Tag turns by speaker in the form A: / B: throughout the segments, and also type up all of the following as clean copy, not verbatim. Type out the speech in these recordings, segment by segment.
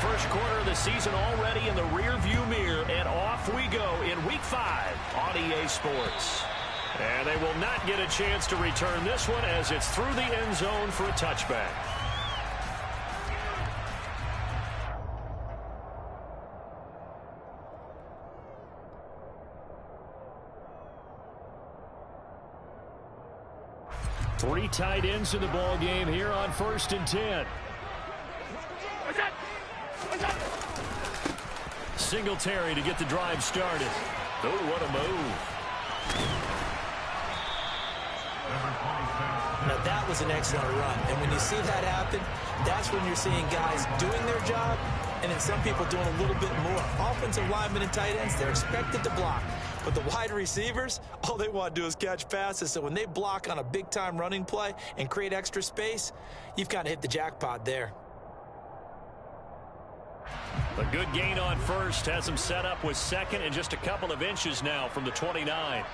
A: first quarter of the season already in the rearview mirror, and off we go in Week 5 on EA Sports. And they will not get a chance to return this one as it's through the end zone for a touchback. Three tight ends in the ball game here on 1st and 10. Singletary to get the drive started. Oh, what a move.
B: Now that was an excellent run, and when you see that happen, that's when you're seeing guys doing their job and then some people doing a little bit more. Offensive linemen and tight ends, they're expected to block. But the wide receivers, all they want to do is catch passes. So when they block on a big-time running play and create extra space, you've kind of hit the jackpot there.
A: A good gain on first has him set up with second and just a couple of inches now from the 29.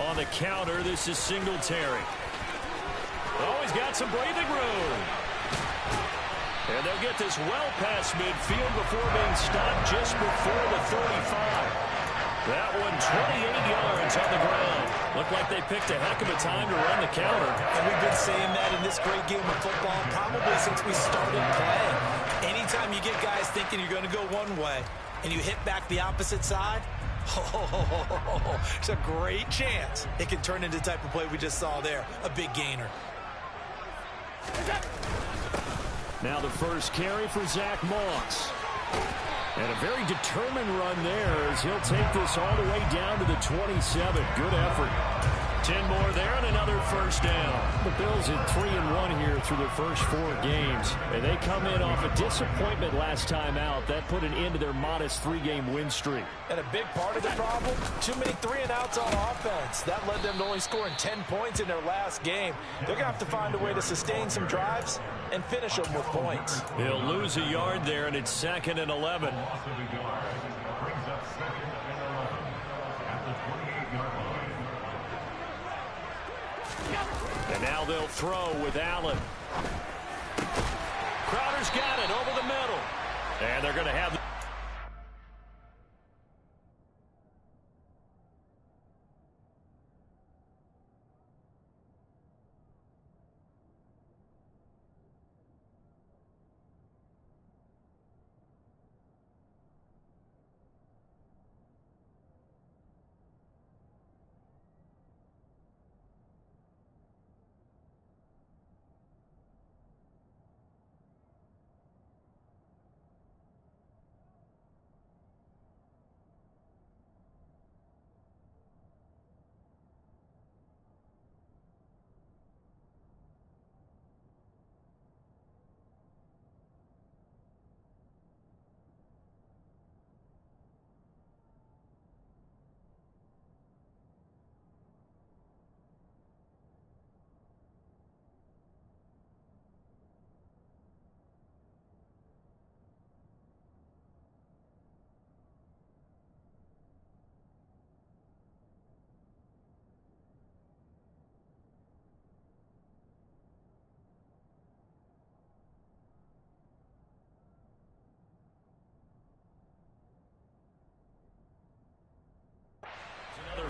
A: On the counter, this is Singletary. Oh, he's got some breathing room. And they'll get this well past midfield before being stopped just before the 35. That one 28 yards on the ground. Looked like they picked a heck of a time to run the counter.
B: And we've been saying that in this great game of football probably since we started playing. Anytime you get guys thinking you're going to go one way and you hit back the opposite side, it's a great chance it can turn into the type of play we just saw there, a big gainer.
A: Now the first carry for Zach Moss. And a very determined run there as he'll take this all the way down to the 27. Good effort. 10 more there and another first down. The Bills at 3-1 here through their first 4 games. And they come in off a disappointment last time out. That put an end to their modest 3-game win streak.
B: And a big part of the problem, too many 3-and-outs on offense. That led them to only scoring 10 points in their last game. They're going to have to find a way to sustain some drives and finish them with points.
A: He'll lose a yard there, and it's 2nd and 11. And now they'll throw with Allen. Crowder's got it over the middle. And they're going to have...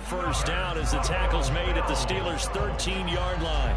A: First down as the tackle's made at the Steelers' 13-yard line.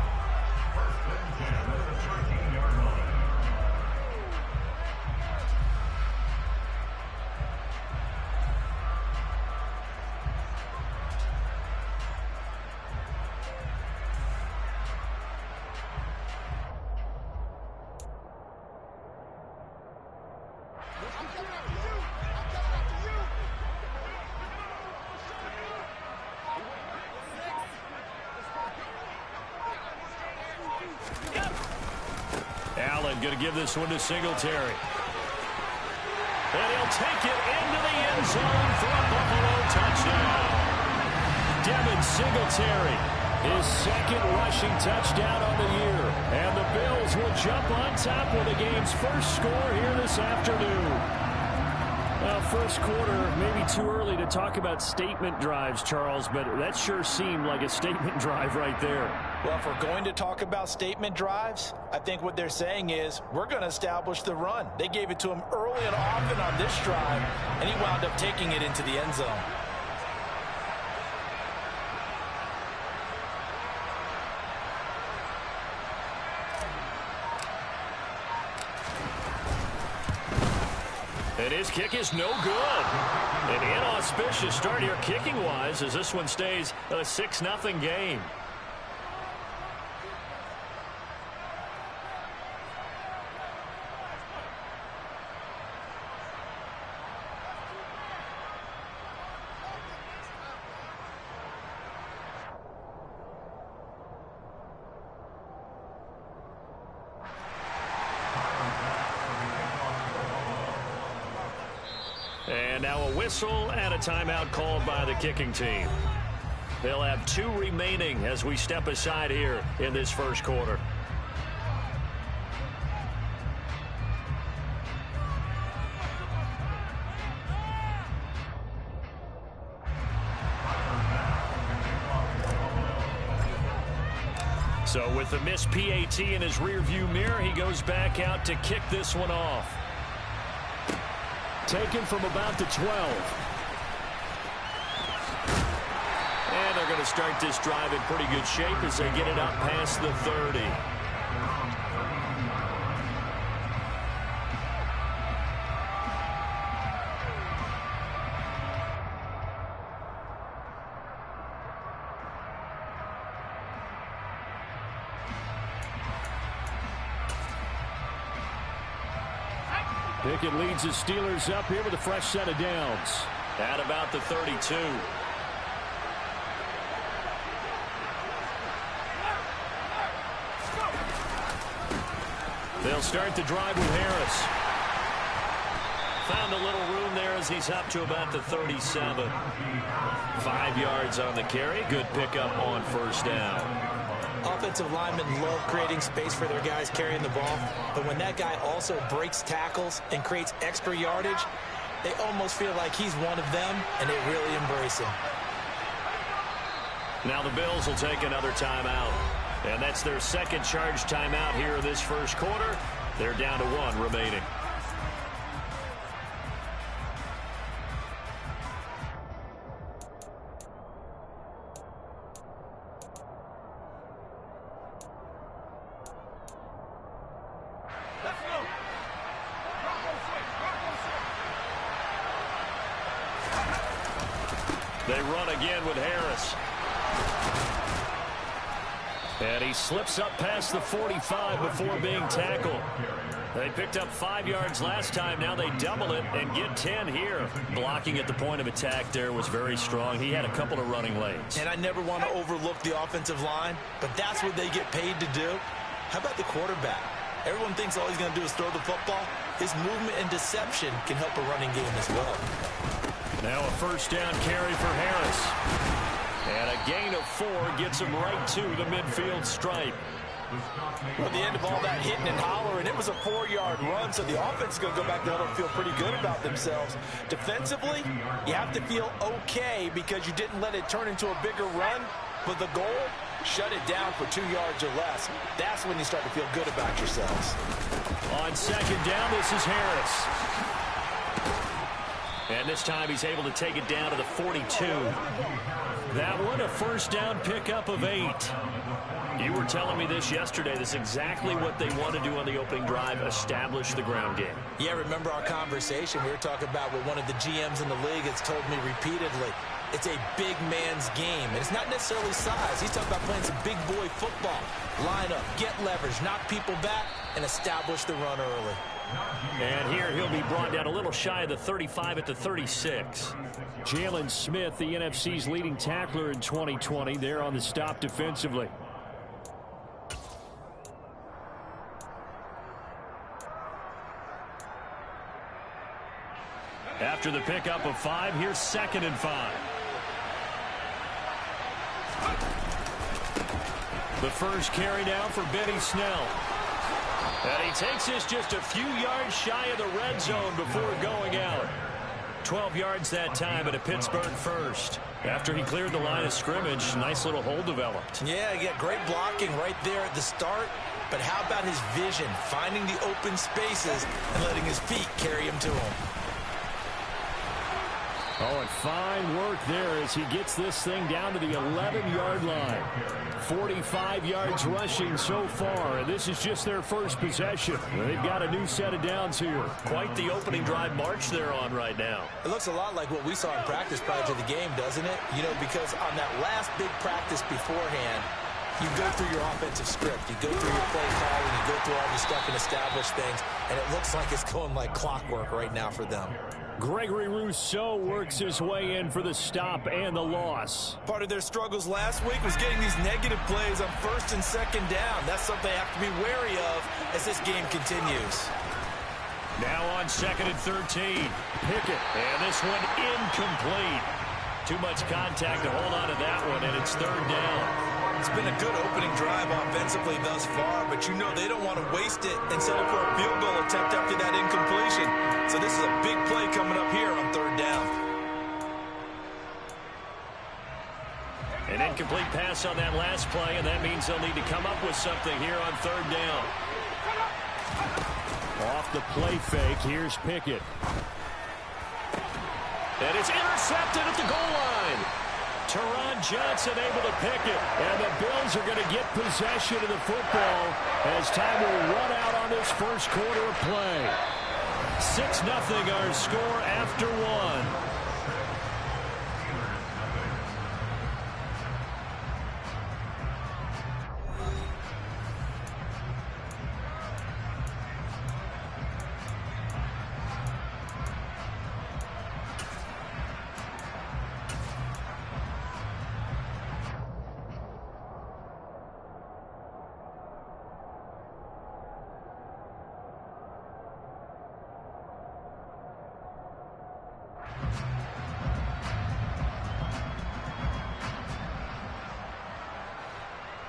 A: Allen going to give this one to Singletary. And he'll take it into the end zone for a Buffalo touchdown. Devin Singletary, his 2nd rushing touchdown on the year. And the Bills will jump on top with the game's first score here this afternoon. Well, first quarter, maybe too early to talk about statement drives, Charles, but that sure seemed like a statement drive right there.
B: Well, if we're going to talk about statement drives, I think what they're saying is we're going to establish the run. They gave it to him early and often on this drive, and he wound up taking it into the end zone.
A: And his kick is no good. An inauspicious start here kicking-wise as this one stays a 6-0 game. And now a whistle and a timeout called by the kicking team. They'll have 2 remaining as we step aside here in this first quarter. So with the missed PAT in his rearview mirror, he goes back out to kick this one off. Taken from about the 12. And they're going to start this drive in pretty good shape as they get it up past the 30. Pickett leads his Steelers up here with a fresh set of downs. At about the 32. They'll start the drive with Harris. Found a little room there as he's up to about the 37. 5 yards on the carry. Good pickup on first down.
B: Offensive linemen love creating space for their guys carrying the ball, but when that guy also breaks tackles and creates extra yardage, they almost feel like he's one of them, and they really embrace him.
A: Now the Bills will take another timeout, and that's their second charge timeout here in this first quarter. They're down to 1 remaining. They run again with Harris. And he slips up past the 45 before being tackled. They picked up 5 yards last time. Now they double it and get 10 here. Blocking at the point of attack there was very strong. He had a couple of running lanes.
B: And I never want to overlook the offensive line, but that's what they get paid to do. How about the quarterback? Everyone thinks all he's going to do is throw the football. His movement and deception can help a running game as well.
A: Now a first down carry for Harris. And a gain of 4 gets him right to the midfield stripe.
B: At the end of all that hitting and hollering, it was a 4-yard run, so the offense is going to go back there and feel pretty good about themselves. Defensively, you have to feel okay because you didn't let it turn into a bigger run, but the goal, shut it down for 2 yards or less. That's when you start to feel good about yourselves.
A: On second down, this is Harris. And this time he's able to take it down to the 42. That one a first down pickup of 8. You were telling me this yesterday. This is exactly what they want to do on the opening drive, establish the ground game.
B: Yeah, remember our conversation? We were talking about what one of the GMs in the league has told me repeatedly. It's a big man's game, and it's not necessarily size. He's talking about playing some big boy football. Line up, get leverage, knock people back, and establish the run early.
A: And here he'll be brought down a little shy of the 35 at the 36. Jalen Smith, the NFC's leading tackler in 2020, there on the stop defensively. After the pickup of 5, here's 2nd and 5. The first carry now for Benny Snell. And he takes this just a few yards shy of the red zone before going out. 12 yards that time at a Pittsburgh first. After he cleared the line of scrimmage, nice little hole developed.
B: Yeah, he got great blocking right there at the start. But how about his vision, finding the open spaces and letting his feet carry him to him?
A: Oh, and fine work there as he gets this thing down to the 11-yard line. 45 yards rushing so far, and this is just their first possession. They've got a new set of downs here. Quite the opening drive march they're on right now.
B: It looks a lot like what we saw in practice prior to the game, doesn't it? You know, because on that last big practice beforehand, you go through your offensive script, you go through your play calling, you go through all your stuff and establish things, and it looks like it's going like clockwork right now for them.
A: Gregory Rousseau works his way in for the stop and the loss.
B: Part of their struggles last week was getting these negative plays on first and second down. That's something they have to be wary of as this game continues.
A: Now on 2nd and 13. Pickett, and this one incomplete. Too much contact to hold on to that one, and it's 3rd down.
B: It's been a good opening drive offensively thus far, but you know they don't want to waste it and settle for a field goal attempt after that incompletion. So this is a big play coming up here on 3rd down.
A: An incomplete pass on that last play, and that means they'll need to come up with something here on 3rd down. Off the play fake, here's Pickett. And it's intercepted at the goal line. Teron Johnson able to pick it, and the Bills are going to get possession of the football as time will run out on this first quarter of play. 6-0 our score after 1.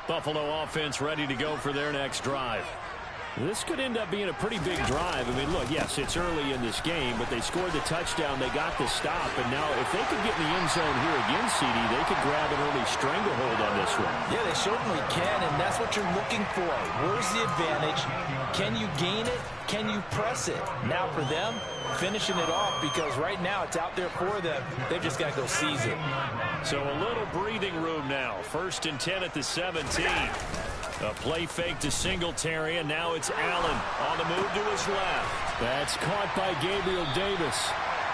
A: Buffalo offense ready to go for their next drive. This could end up being a pretty big drive. I mean, look, yes, it's early in this game, but they scored the touchdown, they got the stop, and now if they could get in the end zone here again, CD, they could grab an early stranglehold on this one.
B: Yeah, they certainly can, and that's what you're looking for. Where's the advantage? Can you gain it? Can you press it? Now for them, finishing it off, because right now it's out there for them. They've just got to go seize it.
A: So a little breathing room now. 1st and 10 at the 17. A play fake to Singletary, and now it's Allen on the move to his left. That's caught by Gabriel Davis.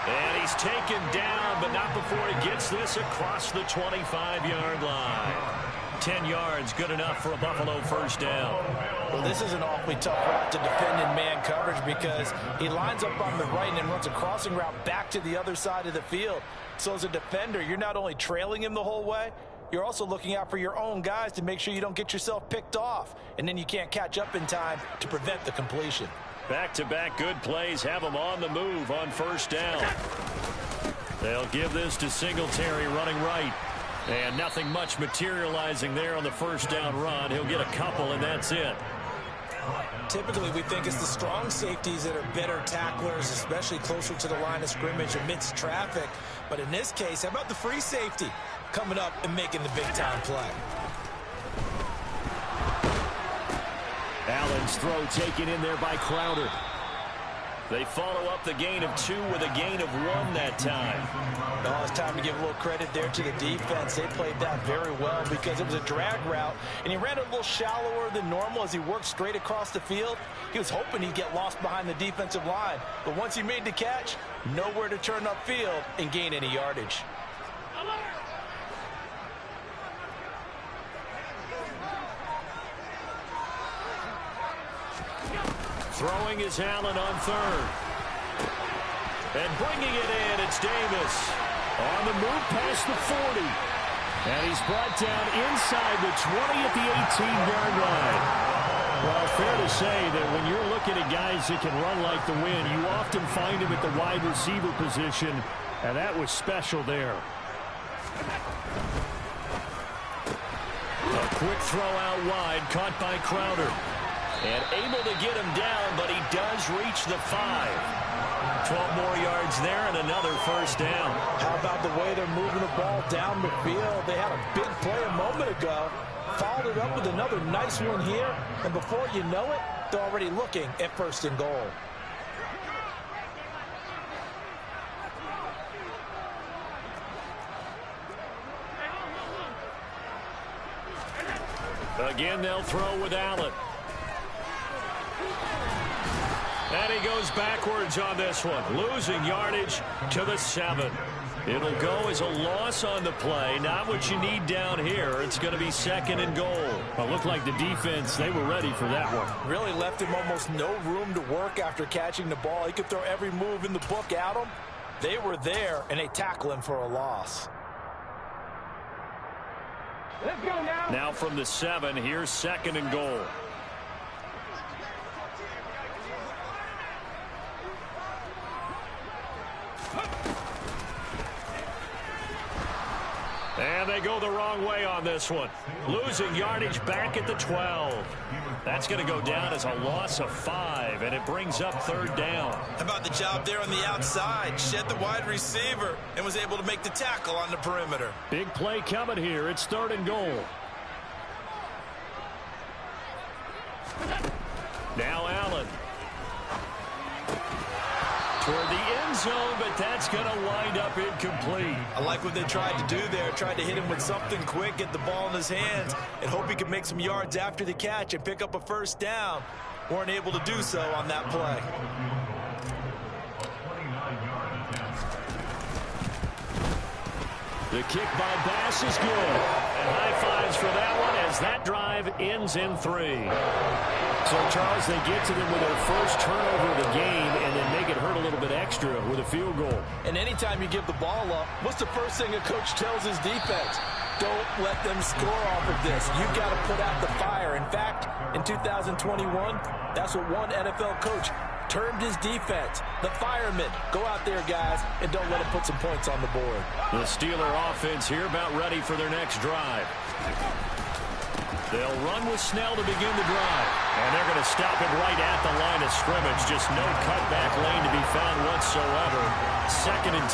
A: And he's taken down, but not before he gets this across the 25-yard line. 10 yards, good enough for a Buffalo 1st down.
B: Well, this is an awfully tough route to defend in man coverage because he lines up on the right and then runs a crossing route back to the other side of the field. So as a defender, you're not only trailing him the whole way, you're also looking out for your own guys to make sure you don't get yourself picked off. And then you can't catch up in time to prevent the completion.
A: Back-to-back good plays have them on the move on 1st down. They'll give this to Singletary running right. And nothing much materializing there on the 1st down run. He'll get a couple, and that's it.
B: Typically, we think it's the strong safeties that are better tacklers, especially closer to the line of scrimmage amidst traffic. But in this case, how about the free safety coming up and making the big-time play?
A: Allen's throw taken in there by Crowder. They follow up the gain of 2 with a gain of 1 that time.
B: Oh, it's time to give a little credit there to the defense. They played that very well because it was a drag route, and he ran it a little shallower than normal as he worked straight across the field. He was hoping he'd get lost behind the defensive line, but once he made the catch, nowhere to turn upfield and gain any yardage.
A: Throwing is Allen on 3rd. And bringing it in, it's Davis. On the move past the 40. And he's brought down inside the 20 at the 18-yard line. Well, fair to say that when you're looking at guys that can run like the wind, you often find him at the wide receiver position, and that was special there. A quick throw out wide, caught by Crowder. And able to get him down, but he does reach the 5. 12 more yards there and another first down.
B: How about the way they're moving the ball down the field? They had a big play a moment ago. Followed it up with another nice one here. And before you know it, they're already looking at 1st and goal.
A: Again, they'll throw with Allen. And he goes backwards on this one, losing yardage to the 7. It'll go as a loss on the play. Not what you need down here. It's going to be 2nd and goal.
C: It looked like the defense, they were ready for that one.
B: Really left him almost no room to work after catching the ball. He could throw every move in the book at him. They were there, and they tackle him for a loss.
D: Let's go now.
A: Now from the 7, here's 2nd and goal. And they go the wrong way on this one. Losing yardage back at the 12. That's going to go down as a loss of 5, and it brings up 3rd down.
B: How about the job there on the outside? Shed the wide receiver and was able to make the tackle on the perimeter.
A: Big play coming here. It's 3rd and goal. Now Allen. Toward the end zone, but that's going to wind up incomplete.
B: I like what they tried to do there. Tried to hit him with something quick, get the ball in his hands, and hope he could make some yards after the catch and pick up a 1st down. Weren't able to do so on that play.
A: The kick by Bass is good. And high fives for that one as that drive ends in 3.
C: So, Charles, they get to them with their first turnover of the game and then make it hurt a little bit extra with a field goal.
B: And anytime you give the ball up, what's the first thing a coach tells his defense? Don't let them score off of this. You've got to put out the fire. In fact, in 2021, that's what one NFL coach termed his defense. The firemen. Go out there, guys, and don't let them put some points on the board.
A: The Steeler offense here about ready for their next drive. They'll run with Snell to begin the drive. And they're going to stop it right at the line of scrimmage. Just no cutback lane to be found whatsoever. 2nd and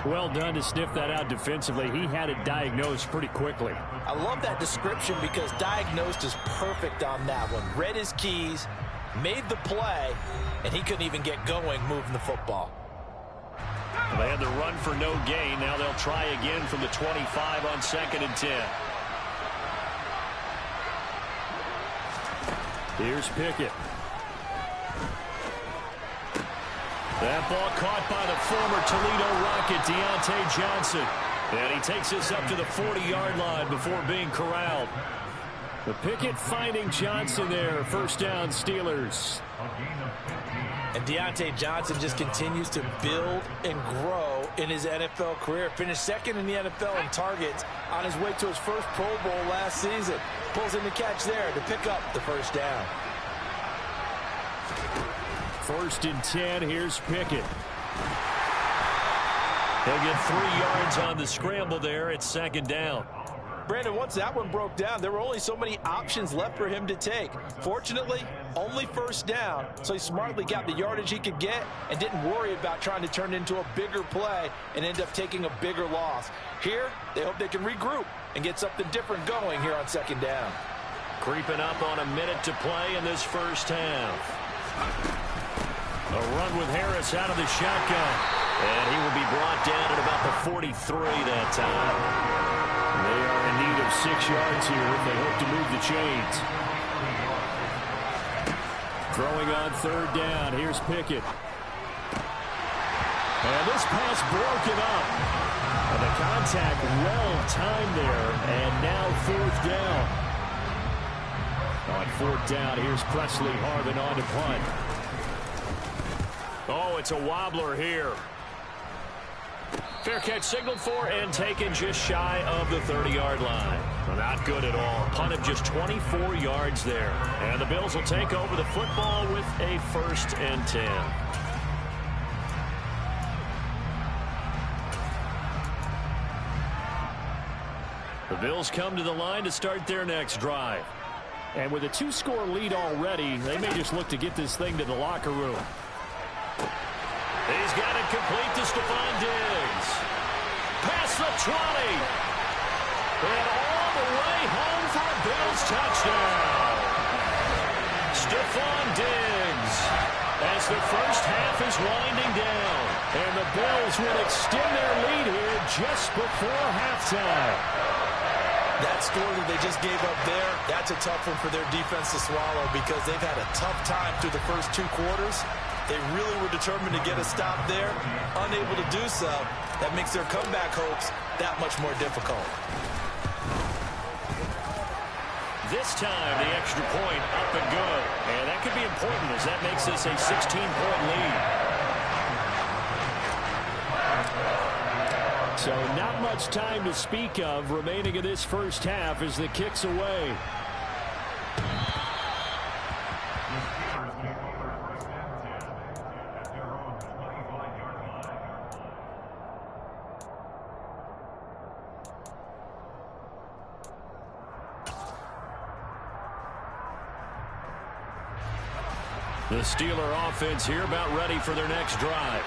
A: 10.
C: Well done to sniff that out defensively. He had it diagnosed pretty quickly.
B: I love that description because diagnosed is perfect on that one. Read his keys, made the play, and he couldn't even get going moving the football.
A: They had the run for no gain. Now they'll try again from the 25 on 2nd and 10.
C: Here's Pickett.
A: That ball caught by the former Toledo Rocket, Deontay Johnson. And he takes this up to the 40-yard line before being corralled.
C: The Pickett finding Johnson there. 1st down, Steelers.
B: And Deontay Johnson just continues to build and grow in his NFL career. Finished 2nd in the NFL in targets on his way to his first Pro Bowl last season. Pulls in the catch there to pick up the 1st down.
C: 1st and 10. Here's Pickett.
A: He'll get 3 yards on the scramble there. It's 2nd down.
B: Brandon, once that one broke down, there were only so many options left for him to take. Fortunately, only 1st down, so he smartly got the yardage he could get and didn't worry about trying to turn it into a bigger play and end up taking a bigger loss. Here, they hope they can regroup and get something different going here on 2nd down.
A: Creeping up on a minute to play in this 1st half. A run with Harris out of the shotgun. And he will be brought down at about the 43 that time.
C: They are in need of 6 yards here if they hope to move the chains. Throwing on 3rd down. Here's Pickett.
A: And this pass broken up. And the contact well timed there. And now 4th down.
C: On 4th down, here's Presley Harvin on to punt.
A: Oh, it's a wobbler here. Fair catch signaled for and taken just shy of the 30-yard line. Well, not good at all. Punt of just 24 yards there. And the Bills will take over the football with a 1st and 10. The Bills come to the line to start their next drive.
C: And with a 2-score lead already, they may just look to get this thing to the locker room.
A: He's got it complete to Stephon Diggs. Past the 20. And all the way home for a Bills touchdown. Stephon Diggs as the first half is winding down. And the Bills will extend their lead here just before halftime.
B: That score that they just gave up there, that's a tough one for their defense to swallow because they've had a tough time through the first 2 quarters. They really were determined to get a stop there. Unable to do so, that makes their comeback hopes that much more difficult.
A: This time, the extra point up and good. And that could be important as that makes this a 16-point lead. So not much time to speak of remaining in this first half as the kick's away. The Steeler offense here about ready for their next drive.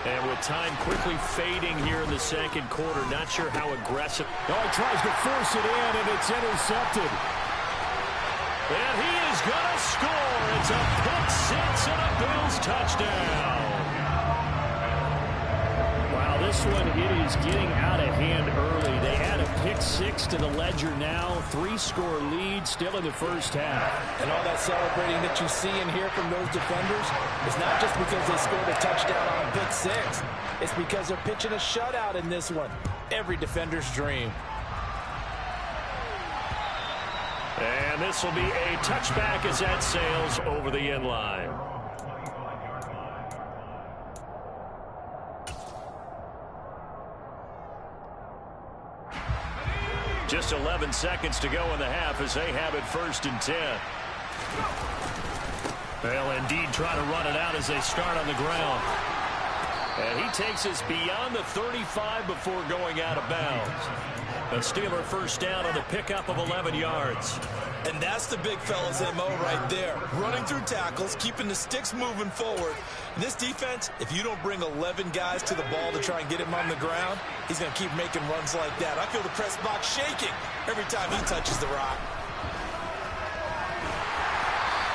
A: And with time quickly fading here in the second quarter, not sure how aggressive.
C: Oh, he tries to force it in, and it's intercepted.
A: And he is going to score. It's a pick six and a Bills touchdown. Wow, this one, it is getting out of hand early. They add a pick six to the ledger now. 3-score lead still in the first half.
B: And all that celebrating that you see and hear from those defenders is not just because they scored a touchdown on a pick six. It's because they're pitching a shutout in this one. Every defender's dream.
A: And this will be a touchback as that sails over the end line. Just 11 seconds to go in the half as they have it 1st and 10. They'll indeed try to run it out as they start on the ground. And he takes us beyond the 35 before going out of bounds. A Steeler first down on the pickup of 11 yards.
B: And that's the big fella's MO right there. Running through tackles, keeping the sticks moving forward. And this defense, if you don't bring 11 guys to the ball to try and get him on the ground, he's going to keep making runs like that. I feel the press box shaking every time he touches the rock.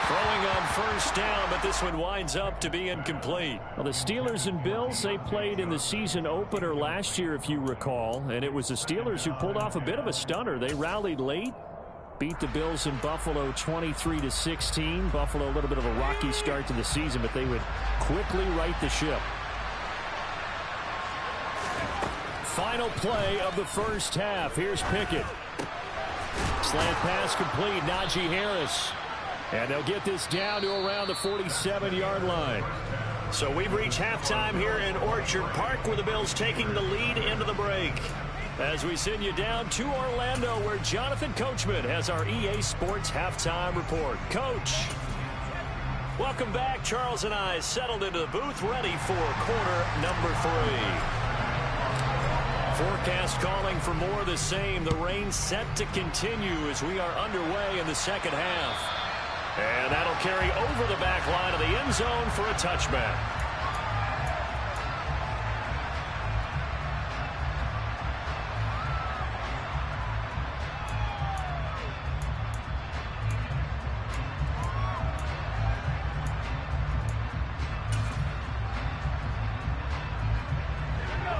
A: Throwing on first down, but this one winds up to be incomplete.
C: Well, the Steelers and Bills, they played in the season opener last year, if you recall, and it was the Steelers who pulled off a bit of a stunner. They rallied late, beat the Bills in Buffalo 23-16. Buffalo, a little bit of a rocky start to the season, but they would quickly right the ship. Final play of the first half. Here's Pickett. Slant pass complete. Najee Harris. And they'll get this down to around the 47-yard line.
A: So we've reached halftime here in Orchard Park with the Bills taking the lead into the break. As we send you down to Orlando where Jonathan Coachman has our EA Sports halftime report. Coach, welcome back. Charles and I settled into the booth ready for quarter number 3. Forecast calling for more of the same. The rain set to continue as we are underway in the second half. And that'll carry over the back line of the end zone for a touchback.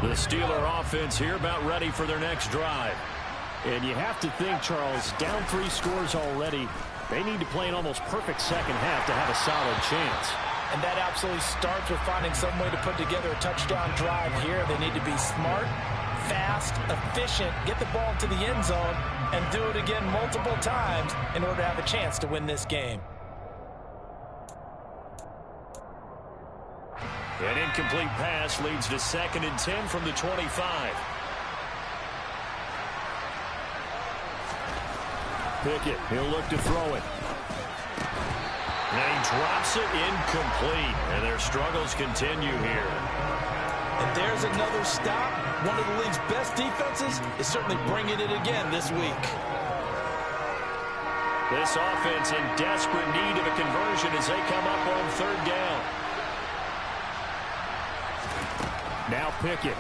A: The Steeler offense here about ready for their next drive.
C: And you have to think, Charles, down 3 scores already. They need to play an almost perfect second half to have a solid chance.
B: And that absolutely starts with finding some way to put together a touchdown drive here. They need to be smart, fast, efficient, get the ball to the end zone, and do it again multiple times in order to have a chance to win this game.
A: An incomplete pass leads to 2nd and 10 from the 25.
C: Pickett, he'll look to throw it.
A: And he drops it incomplete. And their struggles continue here.
B: And there's another stop. One of the league's best defenses is certainly bringing it again this week.
A: This offense in desperate need of a conversion as they come up on 3rd down.
C: Now Pickett.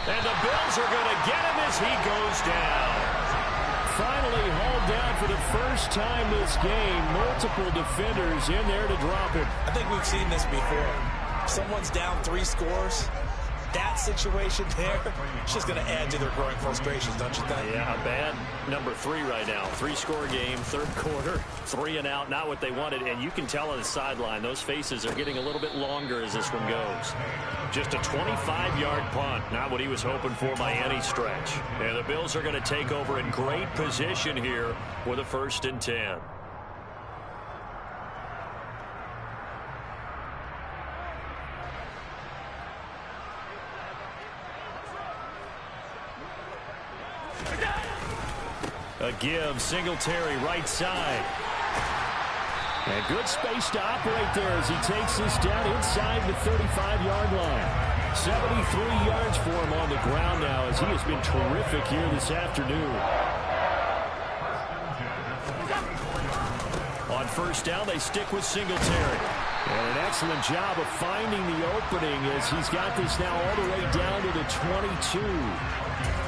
C: And the Bills are going to get him as he goes down. Finally hauled down for the first time this game. Multiple defenders in there to drop him.
B: I think we've seen this before. Someone's down 3 scores. That situation there, it's just going to add to their growing frustrations, don't you think?
A: Yeah, a bad number 3 right now. 3-score game, third quarter, 3 and out, not what they wanted. And you can tell on the sideline, those faces are getting a little bit longer as this one goes. Just a 25-yard punt, not what he was hoping for by any stretch. And the Bills are going to take over in great position here with a 1st and 10. A give, Singletary right side. And good space to operate there as he takes this down inside the 35-yard line. 73 yards for him on the ground now as he has been terrific here this afternoon. On 1st down, they stick with Singletary. And an excellent job of finding the opening as he's got this now all the way down to the 22.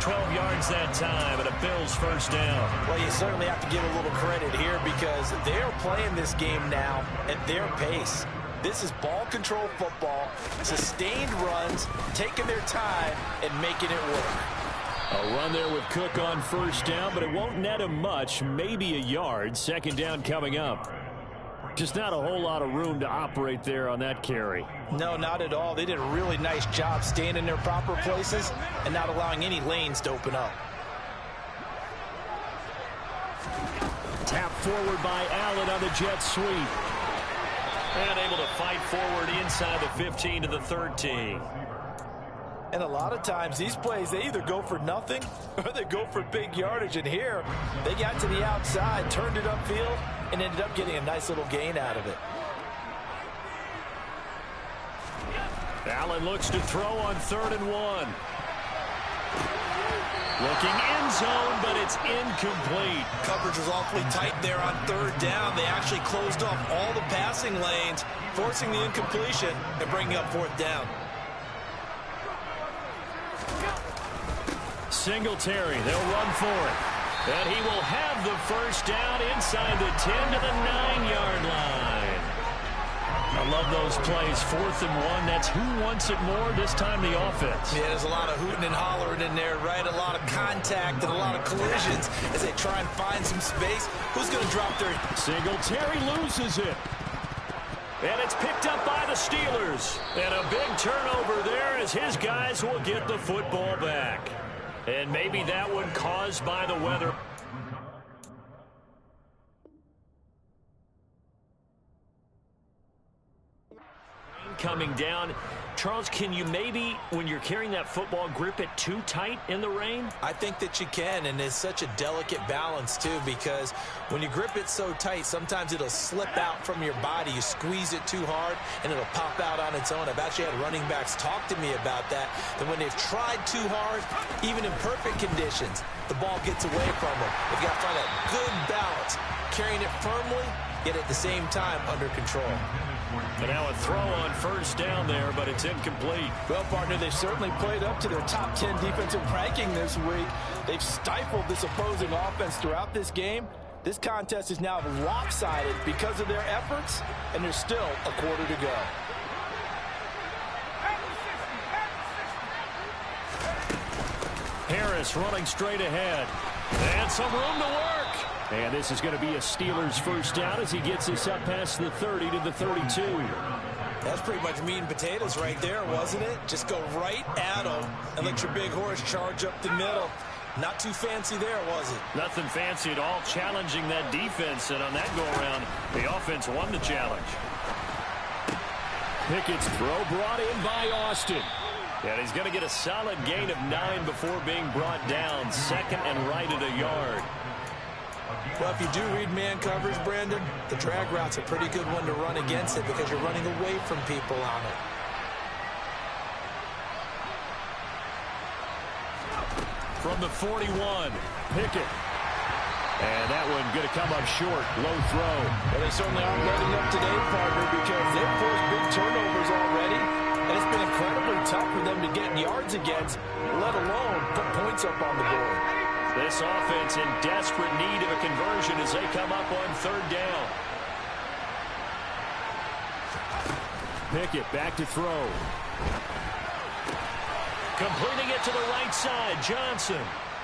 A: 12 yards that time, and a Bills 1st down.
B: Well, you certainly have to give a little credit here because they're playing this game now at their pace. This is ball control football, sustained runs, taking their time, and making it work.
C: A run there with Cook on 1st down, but it won't net him much, maybe a yard. 2nd down coming up. Just not a whole lot of room to operate there on that carry.
B: No, not at all. They did a really nice job staying in their proper places and not allowing any lanes to open up.
C: Tap forward by Allen on the jet sweep.
A: And able to fight forward inside the 15 to the 13.
B: And a lot of times these plays, they either go for nothing or they go for big yardage. And here, they got to the outside, turned it upfield, and ended up getting a nice little gain out of it.
A: Allen looks to throw on 3rd and 1. Looking end zone, but it's incomplete.
B: Coverage was awfully tight there on 3rd down. They actually closed off all the passing lanes, forcing the incompletion and bringing up 4th down.
A: Singletary, they'll run for it. And he will have the 1st down inside the 10 to the 9-yard line. I love those plays. 4th and 1. That's who wants it more, this time the offense.
B: Yeah, there's a lot of hooting and hollering in there, right? A lot of contact and a lot of collisions as they try and find some space. Who's going to drop their...
C: Singletary loses it.
A: And it's picked up by the Steelers. And a big turnover there as his guys will get the football back. And maybe that one caused by the weather. Coming down. Charles, can you maybe, when you're carrying that football, grip it too tight in the rain?
B: I think that you can, and it's such a delicate balance, too, because when you grip it so tight, sometimes it'll slip out from your body. You squeeze it too hard, and it'll pop out on its own. I've actually had running backs talk to me about that when they've tried too hard, even in perfect conditions, the ball gets away from them. They've got to find that good balance, carrying it firmly, yet at the same time under control.
A: And now a throw on 1st down there, but it's incomplete.
D: Well, partner, they've certainly played up to their top 10 defensive ranking this week. They've stifled this opposing offense throughout this game. This contest is now lopsided because of their efforts, and there's still a quarter to go.
A: Harris running straight ahead. And some room to work.
C: And this is going to be a Steelers 1st down as he gets this up past the 30 to the 32.
B: That's pretty much meat and potatoes right there, wasn't it? Just go right at them and let your big horse charge up the middle. Not too fancy there, was it?
A: Nothing fancy at all, challenging that defense. And on that go-around, the offense won the challenge.
C: Pickett's throw brought in by Austin.
A: And he's going to get a solid gain of 9 before being brought down. 2nd and right at a yard.
B: Well, if you do read man coverage, Brandon, the drag route's a pretty good one to run against it because you're running away from people on it.
A: From the 41,
C: Pickett. And that one going to come up short. Low throw.
D: Well, they certainly aren't letting up today, partner, because they've forced big turnovers already. And tough for them to get yards against, let alone put points up on the board.
A: This offense in desperate need of a conversion as they come up on third down.
C: Pickett back to throw.
A: Completing it to the right side, Johnson.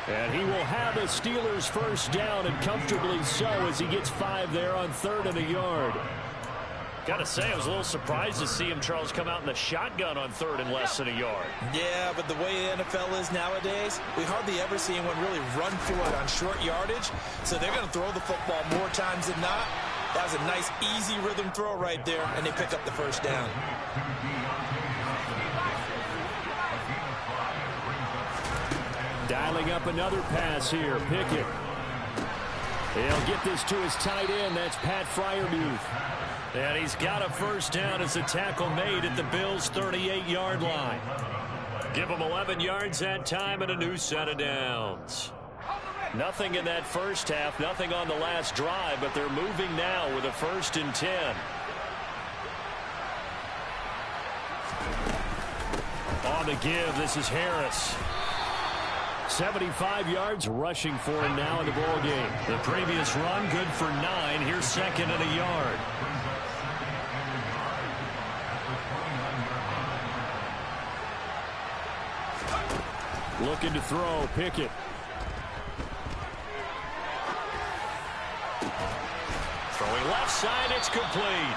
C: And he will have the Steelers first down, and comfortably so, as he gets 5 there on 3rd and a yard.
A: Got to say, I was a little surprised to see him, Charles, come out in the shotgun on 3rd and less than a yard.
B: Yeah, but the way the NFL is nowadays, we hardly ever see anyone really run for it on short yardage. So they're going to throw the football more times than not. That was a nice, easy rhythm throw right there, and they pick up the first down.
C: Dialing up another pass here. Pickett. He'll get this to his tight end. That's Pat Freiermuth.
A: And he's got a first down as the tackle made at the Bills' 38-yard line. Give them 11 yards that time and a new set of downs. Nothing in that first half, nothing on the last drive, but they're moving now with a 1st and 10.
C: On the give, this is Harris. 75 yards rushing for him now in the ball game.
A: The previous run good for 9. Here's 2nd and a yard.
C: Looking to throw, Pickett.
A: Throwing left side, it's complete.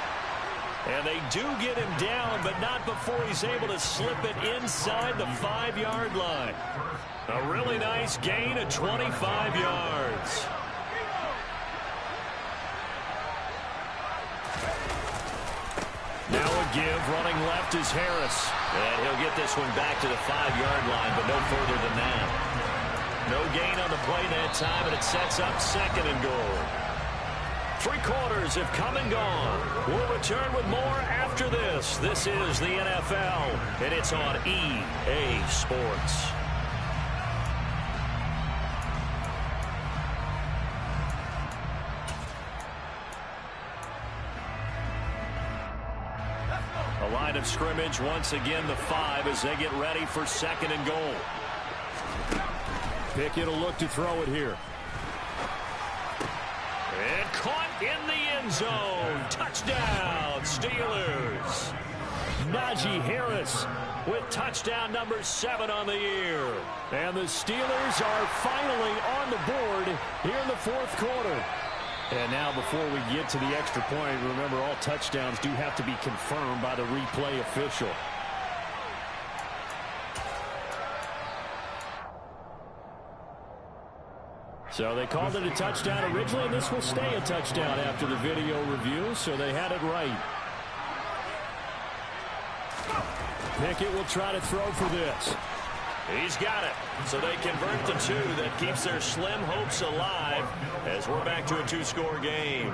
A: And they do get him down, but not before he's able to slip it inside the 5-yard line. A really nice gain of 25 yards. Now a give, running left is Harris. And he'll get this one back to the 5-yard line, but no further than that. No gain on the play that time, and it sets up 2nd and goal. 3 quarters have come and gone. We'll return with more after this. This is the NFL, and it's on EA Sports. A line of scrimmage, once again the 5 as they get ready for 2nd and goal.
C: Pickett will look to throw it here.
A: And caught in the end zone. Touchdown, Steelers.
C: Najee Harris
A: with touchdown number 7 on the year.
C: And the Steelers are finally on the board here in the 4th quarter. And now before we get to the extra point, remember all touchdowns do have to be confirmed by the replay official. So they called it a touchdown originally, and this will stay a touchdown after the video review, so they had it right. Pickett will try to throw for this.
A: He's got it. So they convert the 2. That keeps their slim hopes alive as we're back to a 2-score game.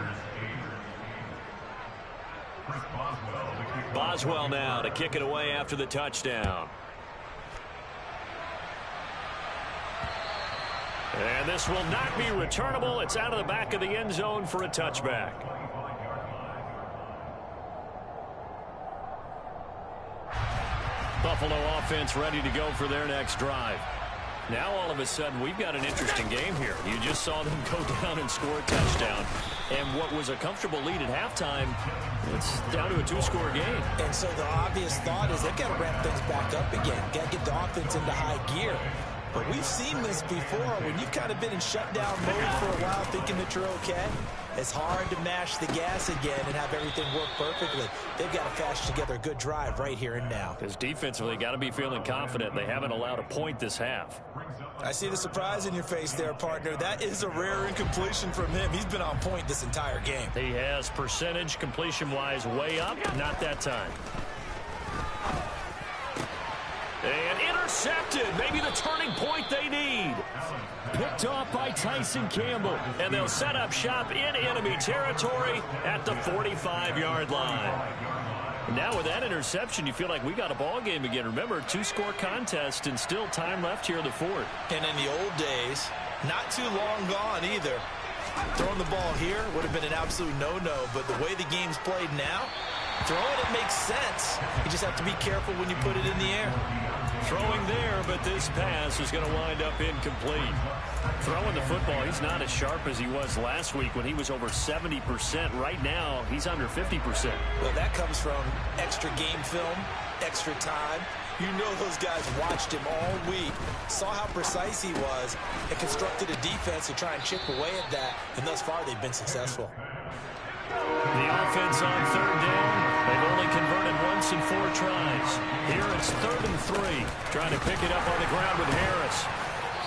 A: Boswell now to kick it away after the touchdown. And this will not be returnable. It's out of the back of the end zone for a touchback. Buffalo offense ready to go for their next drive. Now all of a sudden we've got an interesting game here. You just saw them go down and score a touchdown. And what was a comfortable lead at halftime, it's down to a 2-score game.
B: And so the obvious thought is they've got to ramp things back up again. Got to get the offense into high gear. But we've seen this before. When you've kind of been in shutdown mode for a while thinking that you're okay, it's hard to mash the gas again and have everything work perfectly. They've got to patch together a good drive right here and now.
A: Because defensively, got to be feeling confident. They haven't allowed a point this half.
B: I see the surprise in your face there, partner. That is a rare incompletion from him. He's been on point this entire game.
A: He has percentage completion-wise way up. Not that time. And intercepted. Maybe the turning point they need.
C: Picked off by Tyson Campbell.
A: And they'll set up shop in enemy territory at the 45-yard line. Now with that interception, you feel like we got a ball game again. Remember, 2-score contest and still time left here in the 4th.
B: And in the old days, not too long gone either. Throwing the ball here would have been an absolute no-no, but the way the game's played now, Throwing it makes sense. You just have to be careful when you put it in the air.
A: Throwing there, but this pass is going to wind up incomplete.
C: Throwing the football, he's not as sharp as he was last week when he was over 70%. Right now, he's under 50%.
B: Well, that comes from extra game film, extra time. You know those guys watched him all week, saw how precise he was, and constructed a defense to try and chip away at that. And thus far, they've been successful.
A: The offense on third down. They've only converted once in 4 tries. Here it's 3rd and 3. Trying to pick it up on the ground with Harris.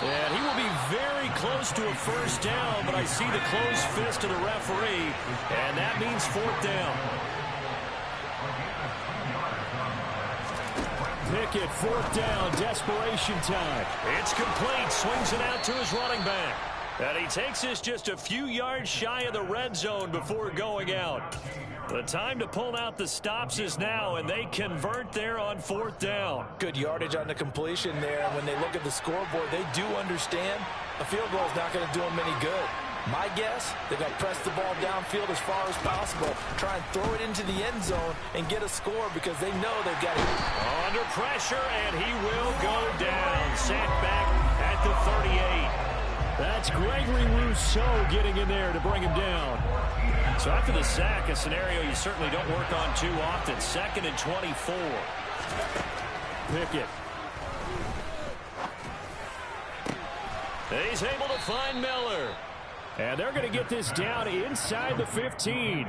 A: And he will be very close to a first down, but I see the closed fist of the referee, and that means 4th down.
C: Pickett, 4th down, desperation time.
A: It's complete. Swings it out to his running back. And he takes this just a few yards shy of the red zone before going out. The time to pull out the stops is now, and they convert there on 4th down.
D: Good yardage on the completion there. When they look at the scoreboard, they do understand a field goal is not going to do them any good. My guess, they're going to press the ball downfield as far as possible, try and throw it into the end zone and get a score because they know they've got it.
A: Under pressure, and he will go down. Sacked back at the 38.
C: That's Gregory Rousseau getting in there to bring him down.
A: So after the sack, a scenario you certainly don't work on too often. 2nd and 24.
C: Pickett.
A: He's able to find Miller.
C: And they're going to get this down inside the 15.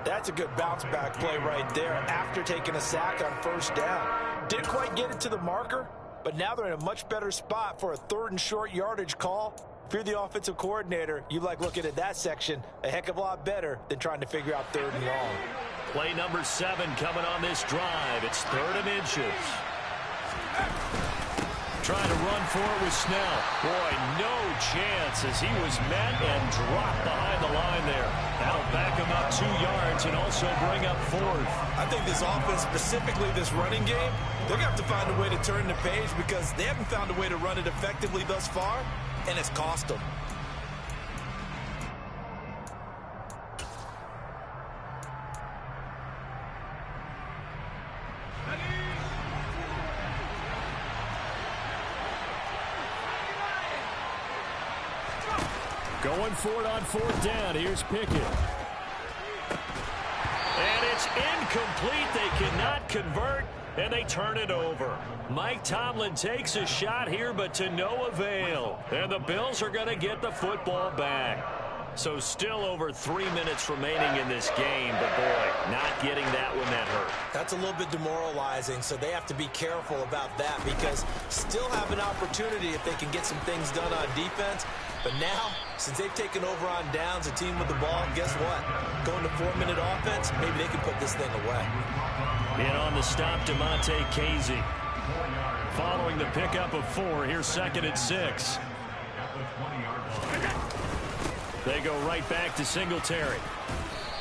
D: That's a good bounce back play right there after taking a sack on 1st down. Didn't quite get it to the marker, but now they're in a much better spot for a 3rd and short yardage call. If you're the offensive coordinator, you like looking at that section a heck of a lot better than trying to figure out 3rd and long.
A: Play number 7 coming on this drive. It's 3rd and inches. Trying to run for it with Snell. Boy, no chance as he was met and dropped behind the line there. That'll back him up 2 yards and also bring up 4th.
B: I think this offense, specifically this running game, they're going to have to find a way to turn the page because they haven't found a way to run it effectively thus far, and it's cost them.
C: Going for it on 4th down. Here's Pickett.
A: And it's incomplete. They cannot convert, and they turn it over. Mike Tomlin takes a shot here, but to no avail. And the Bills are going to get the football back. So still over 3 minutes remaining in this game, but boy, not getting that one that hurt.
B: That's a little bit demoralizing, so they have to be careful about that because still have an opportunity if they can get some things done on defense. But now, since they've taken over on downs, a team with the ball, guess what? Going to 4-minute offense, maybe they can put this thing away.
A: In on the stop, DeMonte Casey. Following the pickup of 4, here's 2nd and 6. They go right back to Singletary.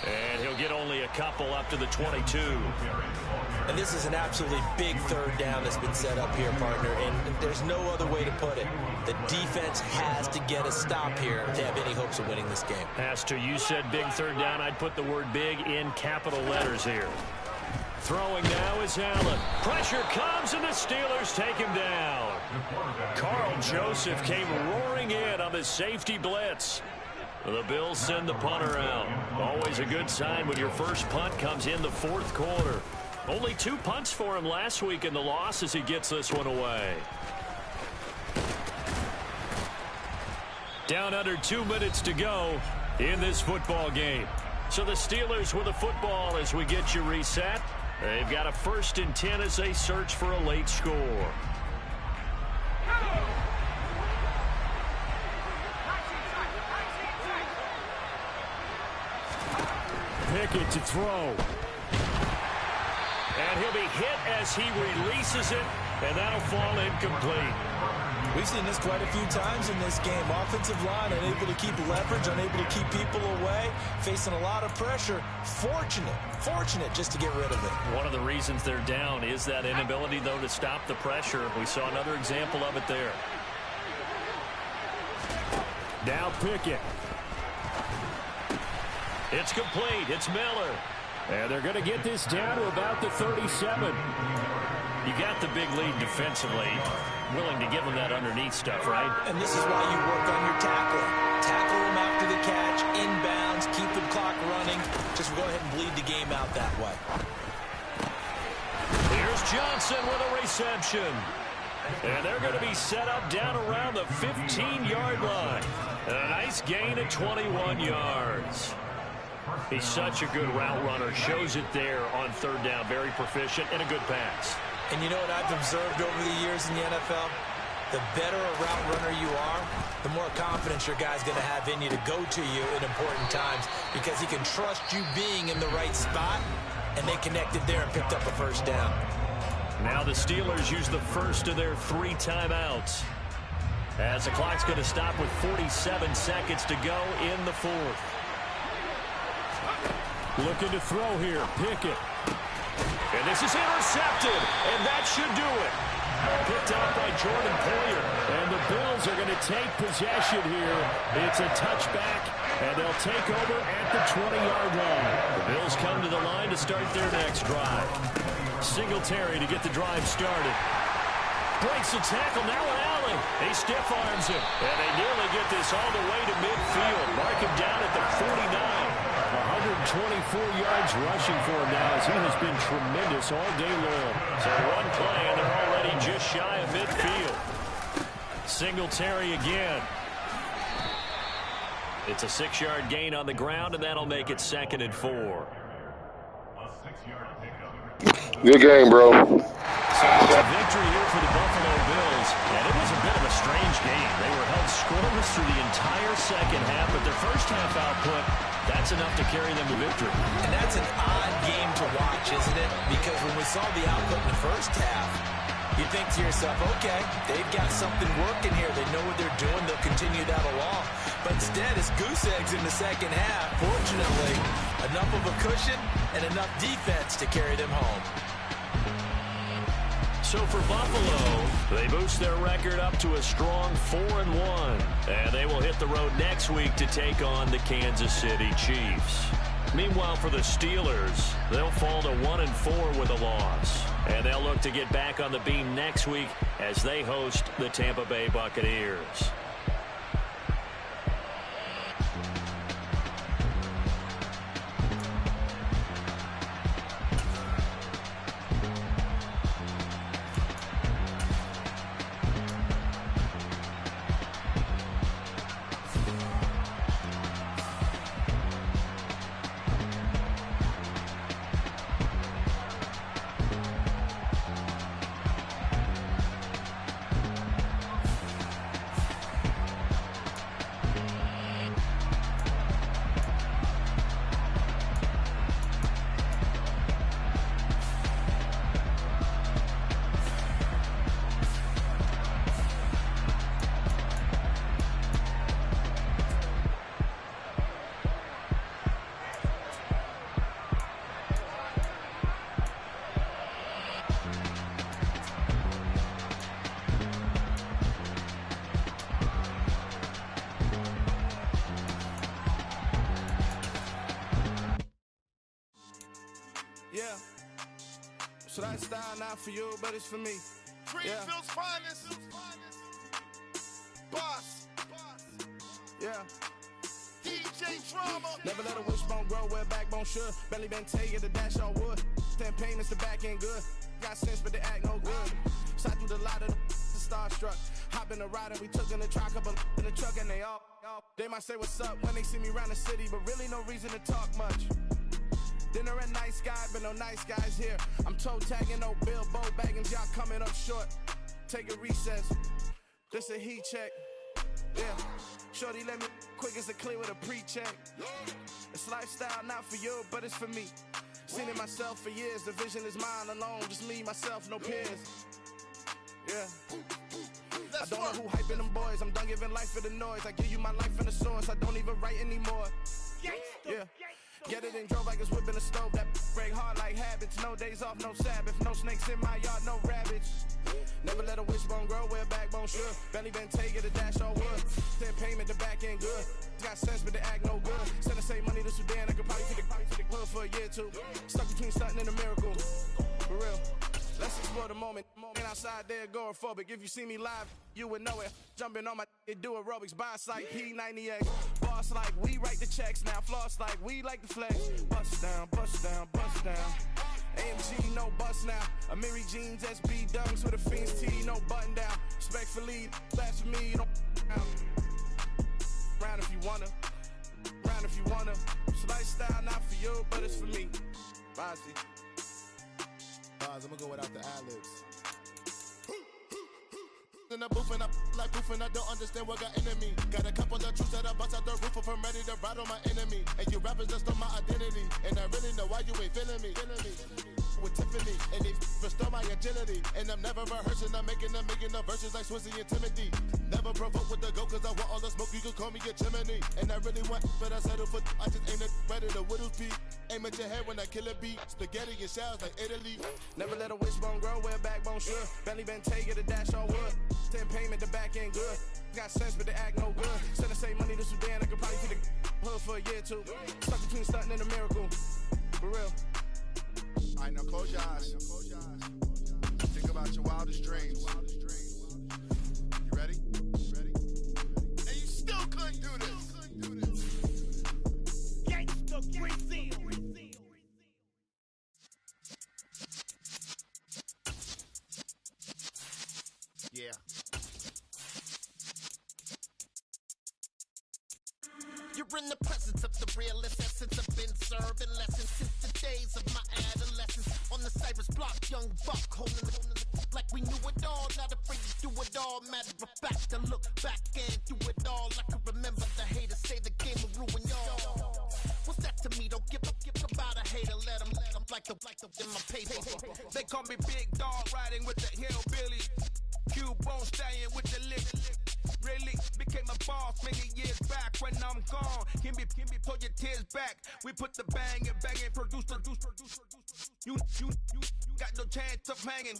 A: And he'll get only a couple up to the 22.
B: And this is an absolutely big 3rd down that's been set up here, partner, and there's no other way to put it. The defense has to get a stop here to have any hopes of winning this game.
A: Pastor, you said big 3rd down. I'd put the word big in capital letters here. Throwing now is Allen. Pressure comes, and the Steelers take him down. Carl Joseph came roaring in on the safety blitz. The Bills send the punter out. Always a good sign when your first punt comes in the 4th quarter. Only 2 punts for him last week in the loss as he gets this one away. Down under 2 minutes to go in this football game. So the Steelers with the football as we get you reset. They've got a 1st and 10 as they search for a late score.
C: Pickett to throw.
A: And he'll be hit as he releases it, and that'll fall incomplete.
B: We've seen this quite a few times in this game. Offensive line unable to keep leverage, unable to keep people away, facing a lot of pressure. Fortunate just to get rid of it.
A: One of the reasons they're down is that inability, though, to stop the pressure. We saw another example of it there.
C: Now Pickett.
A: It's complete. It's Miller.
C: And they're going to get this down to about the 37.
A: You got the big lead defensively. Willing to give them that underneath stuff, right?
B: And this is why you work on your tackling. Tackle them after the catch, inbounds, keep the clock running. Just go ahead and bleed the game out that way.
A: Here's Johnson with a reception. And they're going to be set up down around the 15-yard line. A nice gain of 21 yards. He's such a good route runner. Shows it there on third down. Very proficient and a good pass.
B: And you know what I've observed over the years in the NFL? The better a route runner you are, the more confidence your guy's going to have in you to go to you in important times because he can trust you being in the right spot, and they connected there and picked up a first down.
A: Now the Steelers use the first of their 3 timeouts as the clock's going to stop with 47 seconds to go in the fourth.
C: Looking to throw here. Pickett.
A: And this is intercepted, and that should do it. Picked up by Jordan Poyer.
C: And the Bills are going to take possession here. It's a touchback, and they'll take over at the 20-yard line.
A: The Bills come to the line to start their next drive. Singletary to get the drive started. Breaks the tackle, now an alley. He stiff arms him, and they nearly get this all the way to midfield. Mark him down at the 49.
C: 124 yards rushing for him now as he has been tremendous all day long.
A: So one play, and they're already just shy of midfield. Singletary again. It's a 6-yard gain on the ground, and that'll make it 2nd and 4.
E: Good game, bro.
A: So it's a victory here for the Buffalo Bills, and it was a bit of a strange game. They were held scoreless through the entire second half, but their first half output, that's enough to carry them to victory.
B: And that's an odd game to watch, isn't it? Because when we saw the output in the first half, you think to yourself, okay, they've got something working here. They know what they're doing. They'll continue that along. But instead, it's goose eggs in the second half. Fortunately, enough of a cushion and enough defense to carry them home.
A: So for Buffalo, they boost their record up to a strong 4-1. And they will hit the road next week to take on the Kansas City Chiefs. Meanwhile, for the Steelers, they'll fall to 1-4 with a loss. And they'll look to get back on the beam next week as they host the Tampa Bay Buccaneers.
F: Yeah. So that style not for you, but it's for me.
G: Greenfield's finest. Boss.
F: Yeah.
G: DJ Drama.
F: Never let a wishbone grow where backbone should. Belly been taking the dash on wood. Then payments the back end good. Got sense, but they act no good. Shot through the lot of the starstruck. Hop in the ride and we took in the truck up in the truck and they all. They might say what's up when they see me around the city, but really no reason to talk much. Dinner at nice guy, but no nice guys here. I'm toe tagging, no Bilbo bagging, y'all coming up short. Take a recess. This a heat check. Yeah. Shorty let me quick as a clear with a pre-check. It's lifestyle not for you, but it's for me. Seen it myself for years. The vision is mine alone. Just me, myself, no peers. Yeah. I don't know who hyping them boys. I'm done giving life for the noise. I give you my life in the source. I don't even write anymore. Yeah. Get it and drove like it's whipping a stove. That break hard like habits. No days off, no Sabbath. No snakes in my yard, no rabbits. Never let a wishbone grow where backbone should. Belly been taking the dash on wood. Send payment, the back end good. Got sense, but they act no good. Send the same money to Sudan. I could probably take the hood for a year or two. Stuck between stunting and a miracle. For real. Let's explore the moment. Ain't outside there agoraphobic. If you see me live, you would know it. Jumping on my do aerobics. Boss like P90X. Boss like we write the checks. Now floss like we like the flex. Bust down, bust down, bust down. AMG, no bust now. Amiri jeans, SB dunks with a Fiends tee, no button down. Respectfully, blasphemy, you don't round if you wanna. Round if you wanna. It's lifestyle, not for you, but it's for me. Bossy.
G: I'm gonna go without the ad-libs. In the booth and I like goofing, I don't understand what got into me. Got a couple of troops that I bust out the roof if I'm ready to ride on my enemy. And you rappers just on my identity, and I really know why you ain't feeling me. With Tiffany, and they restore my agility. And I'm never rehearsing, I'm making a million of verses like Swizzy and Timothy. Never provoke with the go, cause I want all the smoke, you can call me a chimney. And I really want, but I settle for, I just ain't ready to whittles peak. Aim at your head when I kill a beat. Spaghetti and shells like Italy.
F: Never let a wishbone grow where a backbone should. Bentley Bentay, get a dash all wood. 10 payment, the back end good. Got sense, but the act no good. Send the same money to Sudan, I could probably see the hood for a year or two. Stuck between stunting and a miracle. For real.
G: All right, now close your eyes. Think about your wildest dreams. You ready? And you still couldn't do this. Gangsta Brazil. Yeah.
H: You're in the presence of the realest essence. I've been serving lessons since the days of my adolescence. On the Cypress block, young buck holding it like we knew it all. Not afraid to do it all. Matter of fact, to look back and do it all. I can remember the haters say the game will ruin y'all. What's that to me? Don't give about a hater. Let them like the in my paper.
F: They call me Big Dog, riding with the hillbilly. Cubone staying with the lick. Really became a boss many years back. When I'm gone, can be pull your tears back. We put the bang and produce. You got no chance of hanging.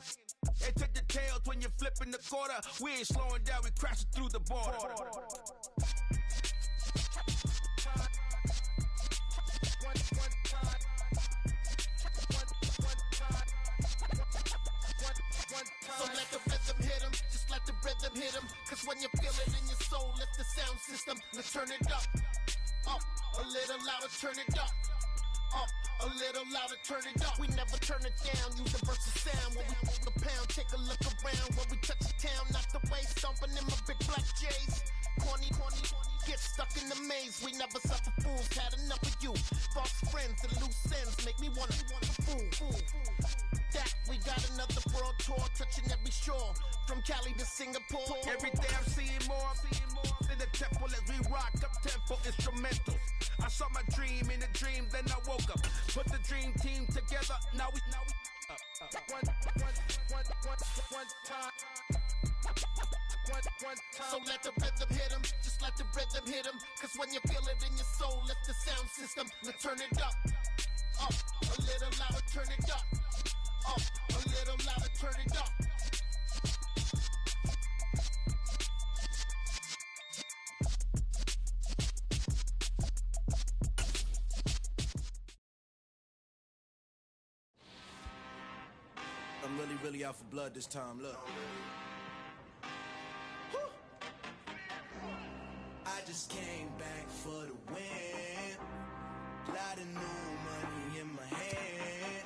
F: They take the tails when you're flipping the quarter. We ain't slowing down, we crashing through the border.
H: So let the rhythm hit 'em, just let the rhythm hit 'em. Cause when you feel it in your soul, lift the sound system, let's turn it up. Up, a little louder, turn it up. Up, a little louder, turn it up. We never turn it down, universal sound. When we move the pound, take a look around. When we touch the town, knock the way, stomping in my big black J's. Corny, get stuck in the maze. We never suffer fools, had enough of you. False friends and loose ends make me wanna fool. That we got another world tour, touching every shore, from Cali to Singapore.
F: Every day I'm seeing more in the temple as we rock up tempo instrumentals. I saw my dream in a dream, then I woke up. Put the dream team together, now we one time.
H: So let the rhythm hit 'em, just let the rhythm hit 'em. Cause when you feel it in your soul, lift the sound system, let's turn it up. Up, a little louder, turn it up. Up, a little louder, turn it up.
F: I'm really out for blood this time, look. I just came back for the win. Lot of new money in my hand.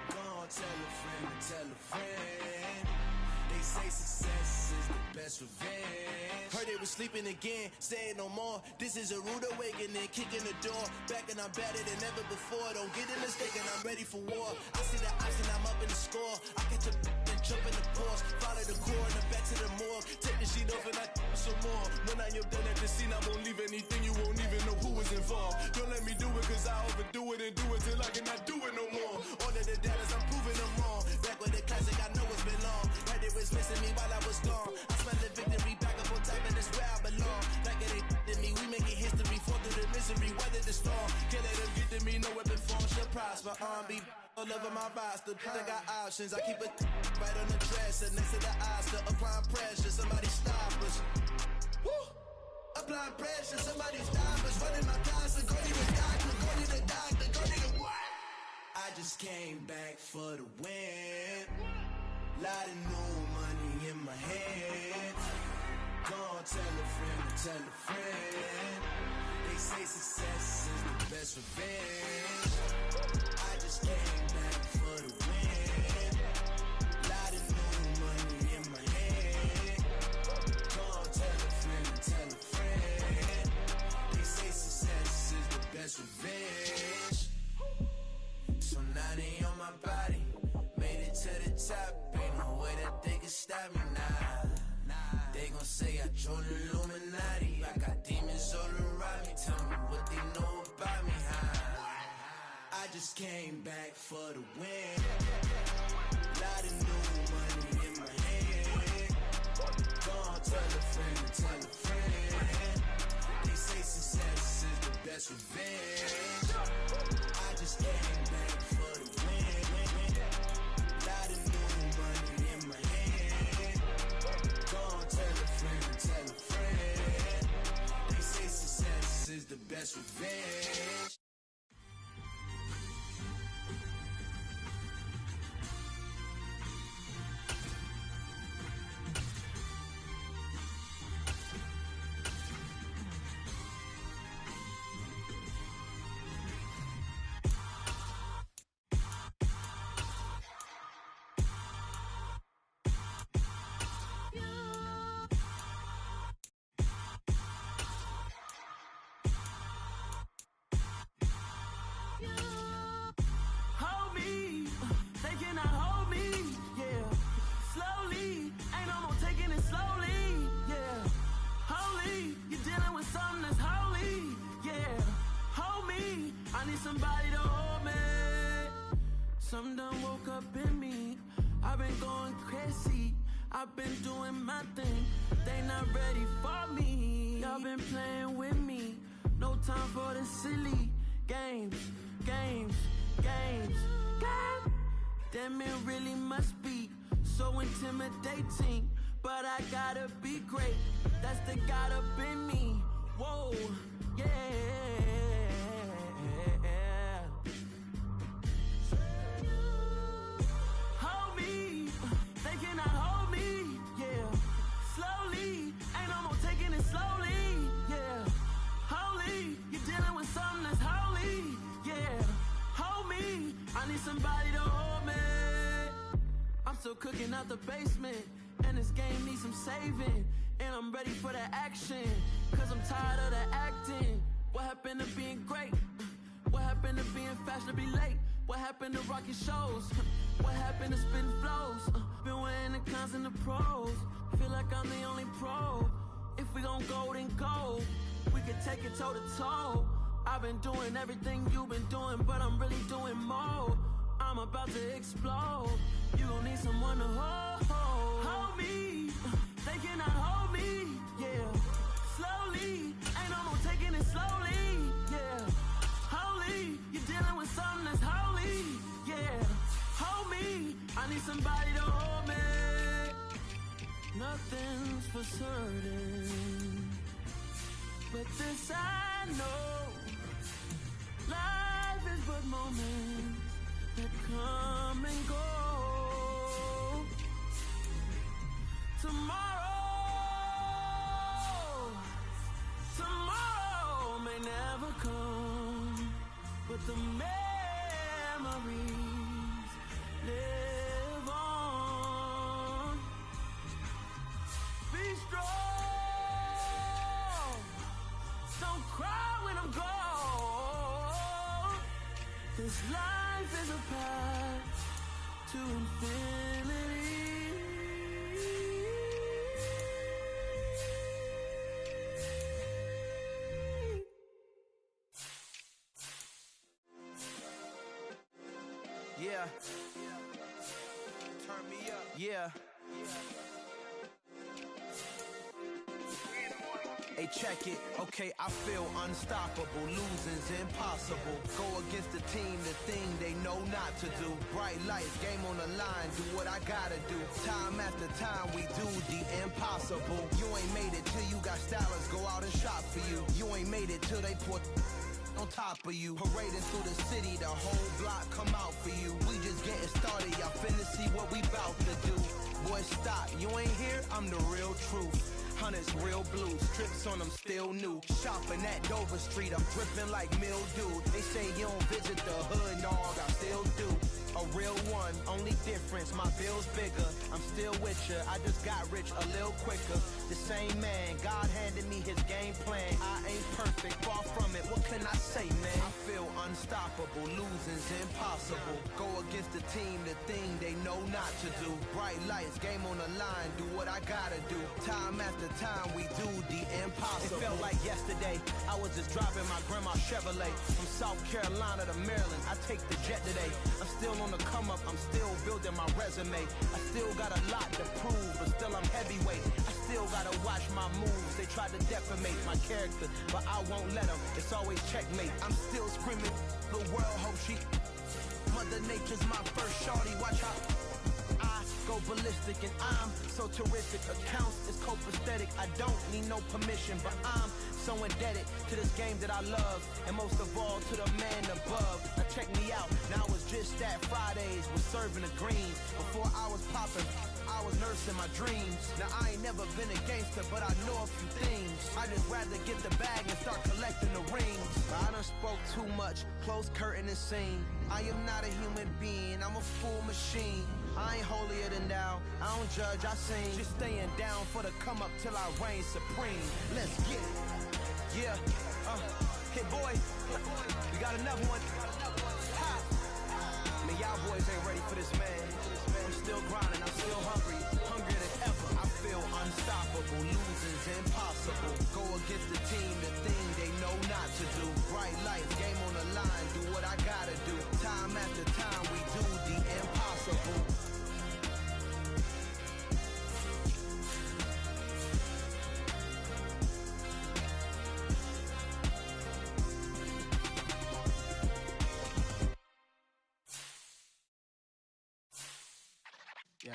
F: Gonna tell a friend to tell a friend. They say success is the best revenge. Heard they was sleeping again, saying no more. This is a rude awakening, kicking the door. Back and I'm better than ever before. Don't get it mistaken, I'm ready for war. I see the option, I'm up in the score. I catch a and jump in the course. Follow the core and back to the morgue. Take the sheet off and I some more. When I am done at the scene, I won't leave anything. You won't even know who was involved. Don't let me do it, cause I overdo it and do it till I cannot do it no more. All of the doubters, I'm proving them wrong. Back with the classic, I know it's been long. Like they was missing me while I was gone. I smell the victory back up on top, and it's where I belong. Like it ain't to me, we making history. Fall through the misery, weather the storm. Can't let them get to me, no weapon form shall prosper. Be all over my roster, I got options. I keep it right on the dresser, next to the Oscar. Applying pressure, somebody stop us. Woo! Applying pressure, somebody stop us. Running my class, go to the doctor, go to the doctor, go to the
I: came back for the win. Lot of new money in my hands. Gonna tell a friend to tell a friend. They say success is the best revenge. I just came back for the win. Lot of new money in my hand. Gonna tell a friend to tell a friend. They say success is the best revenge. So now they on my body. Made it to the top. Ain't no way that they can stop me now. They gon' say I joined the Illuminati. I got demons all around me. Tell me what they know about me, huh? I just came back for the win. Lot of new money in my hand. Gonna tell a friend to tell a friend. They say success is the best revenge. I just came back for the win. Lot of new money in my hand. Gonna tell a friend to tell a friend. They say success is the best revenge.
J: Hold me, they cannot hold me, yeah. Slowly, ain't no more taking it slowly, yeah. Holy, you're dealing with something that's holy, yeah. Hold me, I need somebody to hold me. Something done woke up in me. I've been going crazy, I've been doing my thing. They not ready for me. Y'all been playing with me. No time for the silly games. Damn, it really must be so intimidating. But I gotta be great. That's the God up in me. Whoa, yeah. Hold me, they cannot hold me, yeah. Slowly, ain't no more taking it slowly, yeah. Holy, you're dealing with something that's holy, yeah. Hold me, I need somebody to hold me. I'm still cooking out the basement, and this game needs some saving. And I'm ready for the action, cause I'm tired of the acting. What happened to being great? What happened to being fashionably late? What happened to rocking shows? What happened to spitting flows? Been wearing the cons and the pros. Feel like I'm the only pro. If we gon' go, then go. We can take it toe to toe. I've been doing everything you've been doing, but I'm really doing more. I'm about to explode. You gon' need someone to hold. Hold me, they cannot hold me, yeah. Slowly, ain't no more taking it slowly, yeah. Holy, you're dealing with something that's holy, yeah. Hold me, I need somebody to hold me. Nothing's for certain, but this I know. Life is but moments that come and go. Tomorrow may never come, but the memories live on. Be strong, don't cry when I'm gone. This life is a path to infinity.
K: Yeah. Turn me up. Yeah. Hey, check it. Okay, I feel unstoppable. Losing's impossible. Go against the team, the thing they know not to do. Bright lights, game on the line. Do what I gotta do. Time after time, we do the impossible. You ain't made it till you got stylers go out and shop for you. You ain't made it till they pour on top of you. Parading through the city, the whole block come out for you. We just getting started, y'all finna see what we bout to do. Boy, stop, you ain't here, I'm the real truth. Hunters, real blue, strips on them still new. Shopping at Dover Street, I'm dripping like mildew. They say you don't visit the hood, dog, I still do. A real one, only difference, my bill's bigger. I'm still with ya, I just got rich a little quicker. The same man, God handed me his game plan. I ain't perfect, far from it, what can I say, man? I feel unstoppable, losing's impossible. Go against the team, the thing they know not to do. Bright lights, game on the line, do what I gotta do. Time after time, we do the impossible. It felt like yesterday, I was just driving my grandma's Chevrolet. From South Carolina to Maryland, I take the jet today. I'm still on the come up, I'm still building my resume. I still got a lot to prove, but still I'm heavyweight. I still gotta watch my moves, they try to defamate my character, but I won't let them, it's always checkmate. I'm still screaming, the world hope she Mother Nature's my first shorty, watch how I go ballistic and I'm so terrific. Accounts is copacetic, I don't need no permission, but I'm so indebted to this game that I love, and most of all to the man above. Now check me out, now it's just that Fridays was serving the greens. Before I was popping, I was nursing my dreams. Now I ain't never been a gangster, but I know a few things. I just rather get the bag and start collecting the rings. I done spoke too much, close curtain and scene. I am not a human being, I'm a full machine. I ain't holier than thou, I don't judge, I sing. Just staying down for the come up till I reign supreme. Let's get it. Yeah, hey boy, we got another one. Ha! Man, y'all boys ain't ready for this, man. I'm still grinding, I'm still hungry, hungrier than ever. I feel unstoppable, losing's impossible. Go against the team, the thing they know not to do. Bright lights, game on the line, do what I gotta do. Time after time, we do the impossible.
I: Yeah.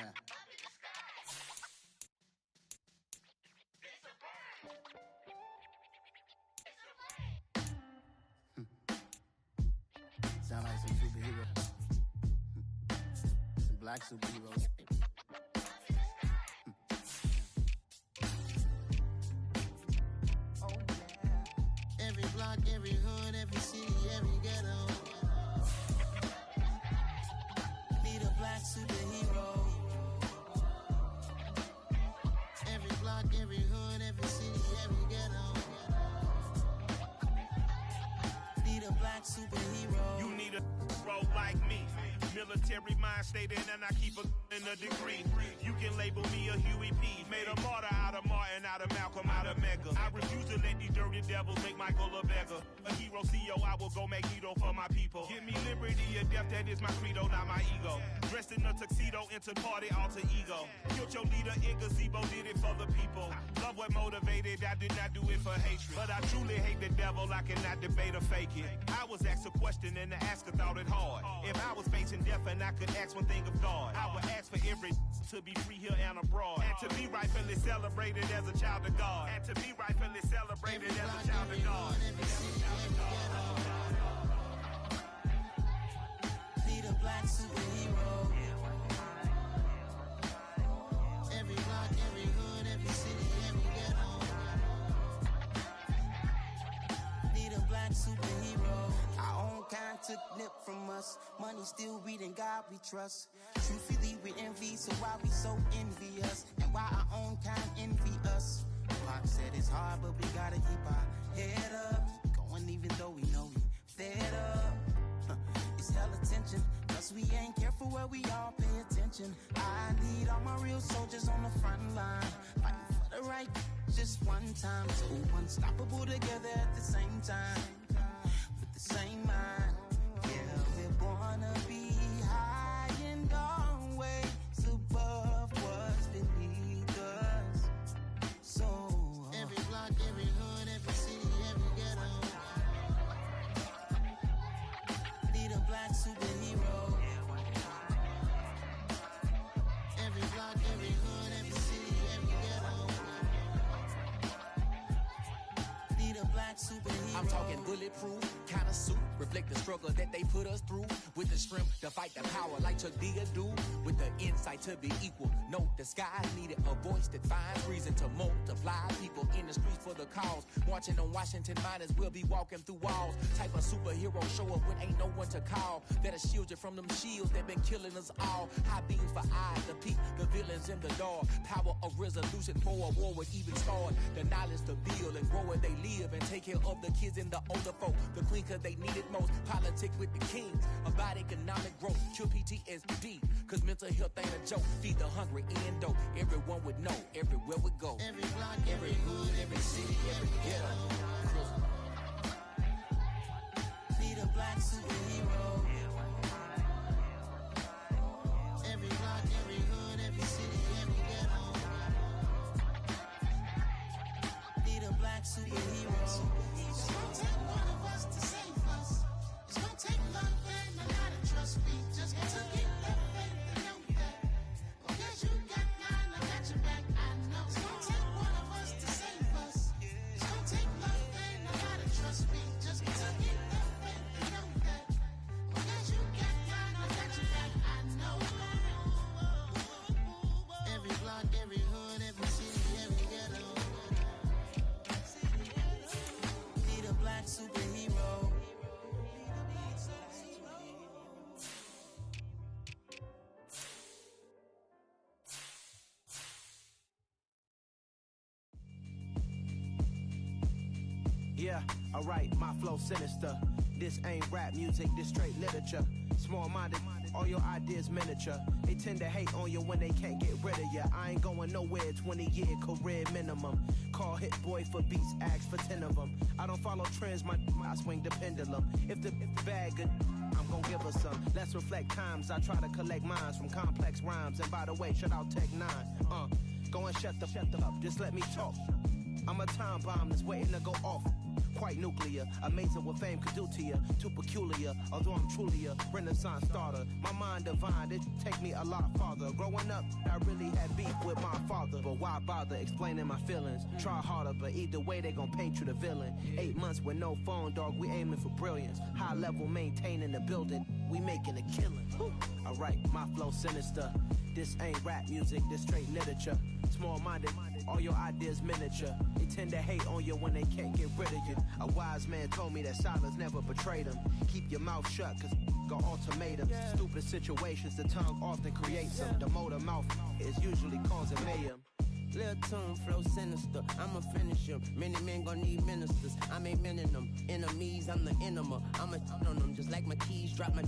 I: Sound like some superheroes. Some black superheroes. Oh yeah. Every block, every hood, every city, every ghetto. Need a black superhero. Every block, every hood, every city, every ghetto. Need a black superhero.
L: You need a role like me. Military mind state and I keep in a degree. You can label me a Huey P. Made a martyr out of Martin, out of Malcolm, out of Mega. I refuse to let these dirty devils make Michael a beggar. A hero CEO, I will go Magneto for my people. Give me liberty or death, that is my credo, not my ego. Dressed in a tuxedo, into party, alter ego. Killed your leader in gazebo, did it for the people. Love what motivated, I did not do it for hatred. But I truly hate the devil, I cannot debate or fake it. I was asked a question and the asker thought it hard. If I was facing death and I could ask one thing of God, I would ask for every to be free here and abroad, and to be rightfully celebrated as a child of God, and to be rightfully celebrated as a child of God.
I: Need a black superhero. Every block, every hood, every city, every ghetto. Need a black superhero. Our own kind took nip from us. Money still reading, God we trust. Truthfully we envy, so why we so envious? And why our own kind envy us? Pac said it's hard, but we gotta keep our head up. Going even though we know we fed up. It's hella tension, cause we ain't careful where we all pay attention. I need all my real soldiers on the front line, fighting for the right just one time. So unstoppable together at the same time, with the same mind. Yeah, we're born to be high and always above what's beneath us. So every block, every hood, every city, every ghetto. Need a black superhero. Every block, every hood, every city, every ghetto. Need a black superhero.
M: I'm talking bulletproof kind of suit, reflect the struggle that they put us through. With the strength to fight the power like Chuck D do. With the insight to be equal. No disguise needed, a voice that finds reason to multiply. People in the streets for the cause. Marching on Washington miners will be walking through walls. Type of superhero show up when ain't no one to call. That'll shield you from them shields that been killing us all. High beams for eyes to peek the villains in the dark. Power of resolution for a war would even start. The knowledge to build and grow where they live and take care of the kids and the older folk. The queen cause they need it most. Politic with the kings. About economic growth. Cure PTSD. Cause mental health ain't a joke. Feed the hungry and dope. Everyone would know. Everywhere we go.
I: Every block, every hood, every city, every ghetto. Be the black superhero. Every block, every hood, every city, every ghetto. Be the black superhero. It's gonna take one of us to save us. It's gonna take love and a lot of trust. We just got to get that faith and know that. Because you got mine, I got your back. I know it's gonna take one of us to save us. It's gonna take love and a lot of trust. We just got to get that faith and know that. Because you got mine, I got your back. I know. Every block, every hood, every city, every ghetto. Be the black superhero.
K: Yeah, alright, my flow sinister. This ain't rap music, this straight literature. Small-minded, all your ideas miniature. They tend to hate on you when they can't get rid of you. I ain't going nowhere, 20-year career minimum. Call Hit Boy for beats, ask for 10 of them. I don't follow trends, I swing the pendulum. If the bag good, I'm gon' give her some. Let's reflect times, I try to collect minds from complex rhymes. And by the way, shout out Tech 9. Go and shut the up, just let me talk. I'm a time bomb that's waiting to go off. Quite nuclear, amazing what fame could do to you. Too peculiar, although I'm truly a renaissance starter. My mind divine, it take me a lot farther. Growing up, I really had beef with my father. But why bother explaining my feelings? Try harder, but either way they gon' paint you the villain. 8 months with no phone, dog, we aiming for brilliance. High level maintaining the building, we making a killing. Alright, my flow sinister. This ain't rap music, this straight literature. Small-minded, all your ideas miniature. They tend to hate on you when they can't get rid of you. A wise man told me that silence never betrayed him. Keep your mouth shut, cause got ultimatums. Stupid situations, the tongue often creates them. The motor mouth is usually causing mayhem.
N: Lil' tune, flow sinister, I'ma finish him. Many men gon' need ministers, I'm aiming them. Enemies, I'm the enema, I'ma on them. Just like my keys, drop my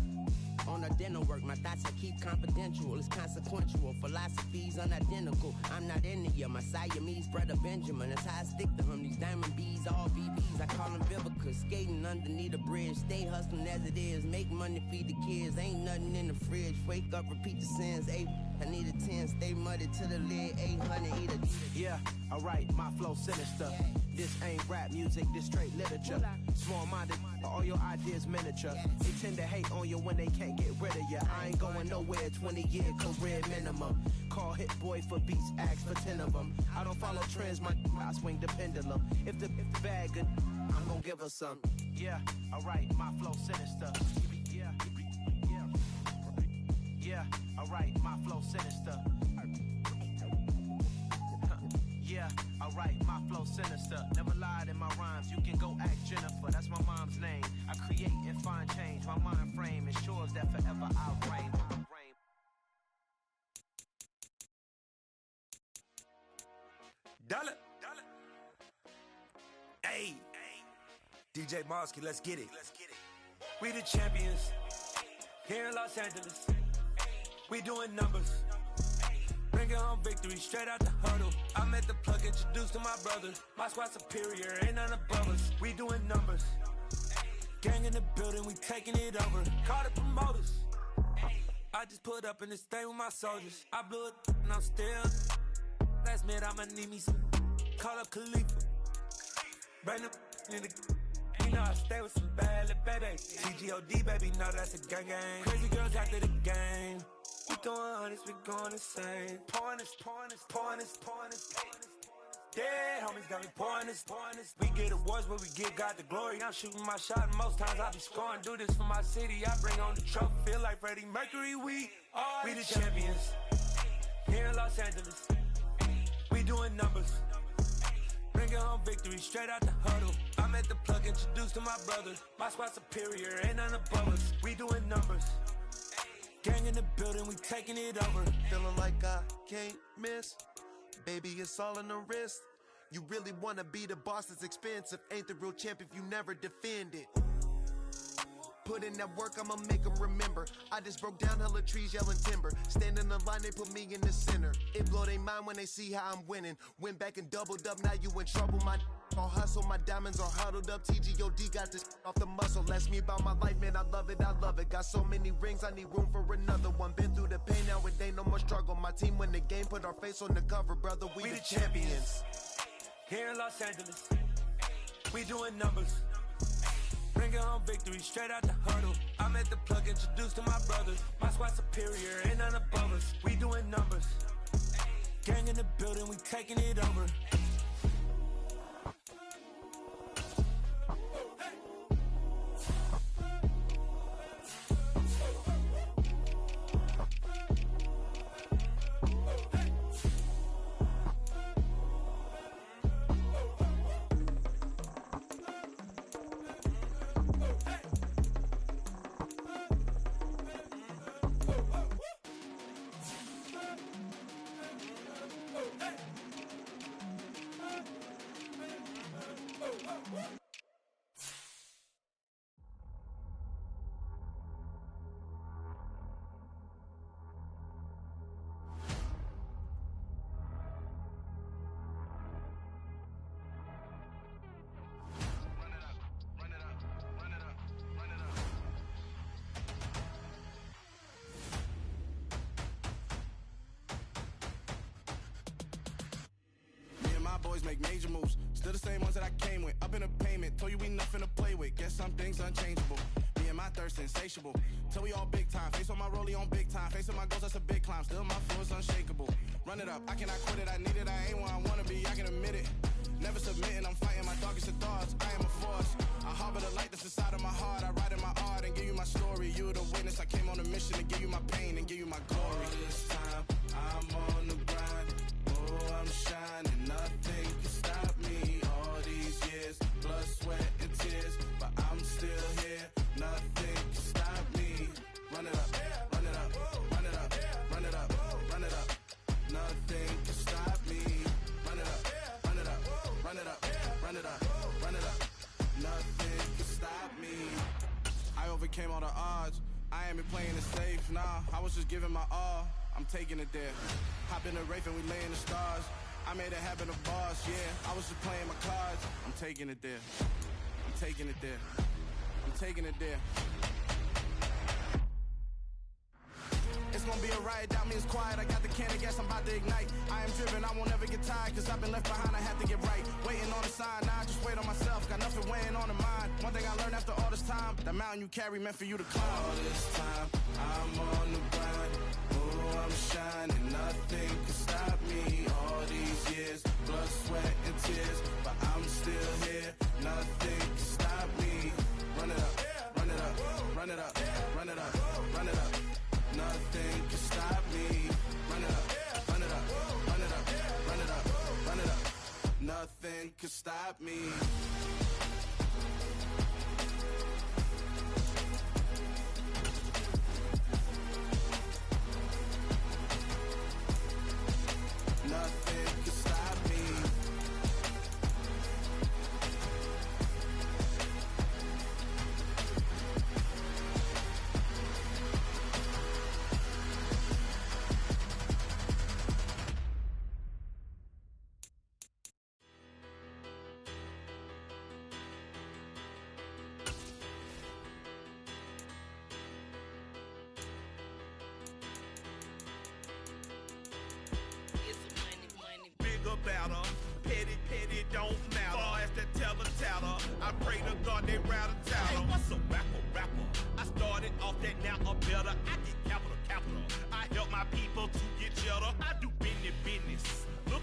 N: on a dental work. My thoughts I keep confidential, it's consequential. Philosophies unidentical, I'm not into you. My Siamese brother Benjamin, that's how I stick to him. These diamond bees, all BBs, I call them Vivica. Skating underneath a bridge, stay hustling as it is. Make money, feed the kids, ain't nothing in the fridge. Wake up, repeat the sins, I need a 10, stay muddy to the lid, 800, eat a...
K: Yeah, alright, my flow sinister. This ain't rap music, this straight literature. Small-minded, all your ideas miniature. They tend to hate on you when they can't get rid of you. I ain't going nowhere, 20-year career minimum. Call Hit Boy for beats, ask for 10 of them. I don't follow trends, I swing the pendulum. If the bag good, I'm gon' give her some. Yeah, alright, my flow sinister. Yeah, alright, my flow sinister. Yeah, alright, my flow sinister. Never lied in my rhymes, you can go ask Jennifer. That's my mom's name. I create and find change. My mind frame ensures that forever I'll reign.
O: Dollar. Hey, DJ Mosky, let's get it. We the champions here in Los Angeles. We doing numbers. Bringing home victory straight out the huddle. I met the plug, introduced to my brothers. My squad superior, ain't none above us. We doing numbers. Gang in the building, we taking it over. Call the promoters. I just put up in this thing with my soldiers. I blew it and I'm still. Last minute, I'ma need me some. Call up Khalifa. Bring them in the. You know I stay with some bad little baby. TGOD, baby, know that's a gang gang. Crazy girls after the game. We throwing hundreds, we going insane. Pouring this. Dead homies got me pouring this. We get awards, but we give God the glory. I'm shooting my shot, and most times I be scoring. Do this for my city, I bring on the trophy. Feel like Freddie Mercury, we the champions. Here in Los Angeles, we doing numbers. Bringing home victory straight out the huddle. I'm at the plug, introduced to my brothers. My squad superior, ain't none above us. We doing numbers. Gang in the building, we taking it over.
P: Feeling like I can't miss. Baby, it's all in the wrist. You really wanna be the boss, it's expensive. Ain't the real champ if you never defend it. Put in that work, I'ma make them remember. I just broke down hella trees, yelling timber. Stand in the line, they put me in the center. It blow their mind when they see how I'm winning. Went back and doubled up, now you in trouble. My all hustle, my diamonds are huddled up. TGOD got this off the muscle. That's me about my life, man, I love it, I love it. Got so many rings, I need room for another one. Been through the pain, now it ain't no more struggle. My team win the game, put our face on the cover, brother, we the champions.
O: Here in Los Angeles, we doing numbers. Bringing home victory straight out the huddle. I'm at the plug, introduced to my brothers. My squad superior, ain't none above us. We doing numbers. Gang in the building, we taking it over.
F: Boys make major moves, still the same ones that I came with. Up in a payment, told you we nothing to play with. Guess some things unchangeable. Me and my thirst insatiable. Till we all big time. Face on my rollie on big time. Facing my goals, that's a big climb. Still my flow is unshakable. Run it up, I cannot quit it. I need it, I ain't where I wanna be. I can admit it. Never submitting, I'm fighting my darkest of thoughts. I am a force. I harbor the light that's inside of my heart. I write in my art and give you my story. You the witness. I came on a mission to give you my pain and give you my glory.
I: All this time, I'm on the grind. Oh, I'm shining. Nothing can stop me. All these years, blood, sweat, and tears. But I'm still here. Nothing can stop me. Run it up, run it up, run it up, run it up, run it up. Nothing can stop me. Run it up, run it up, run it up, run it up, run it up. Nothing can stop me.
F: I overcame all the odds. I ain't been playing it safe, nah. I was just giving my all. I'm taking it there. Hop in the Wraith and we lay in the stars. I made it happen to boss, yeah. I was just playing my cards. I'm taking it there. I'm taking it there. I'm taking it there. It's gonna be a riot, doubt me it's quiet. I got the can of gas, I'm about to ignite. I am driven, I won't ever get tired. Cause I've been left behind, I have to get right. Waiting on the sign, now I just wait on myself. Got nothing weighing on the mind. One thing I learned after all this time, the mountain you carry meant for you to climb.
I: All this time, I'm on the grind. Oh, I'm shining, nothing can stop me. All these years, blood, sweat, and tears. But I'm still here, nothing can stop me. Run it up, run it up, run it up, run it up, run it up. Nothing can stop me. Run it up, run it up, run it up, run it up, run it up. Nothing can stop me. Nothing can stop me.
L: Better. Petty don't matter. Far as the teller, I pray to God they rattle tattle. Hey, what's a rapper? I started off that, now I'm better. I get capital. I help my people to get cheddar. I do business. Look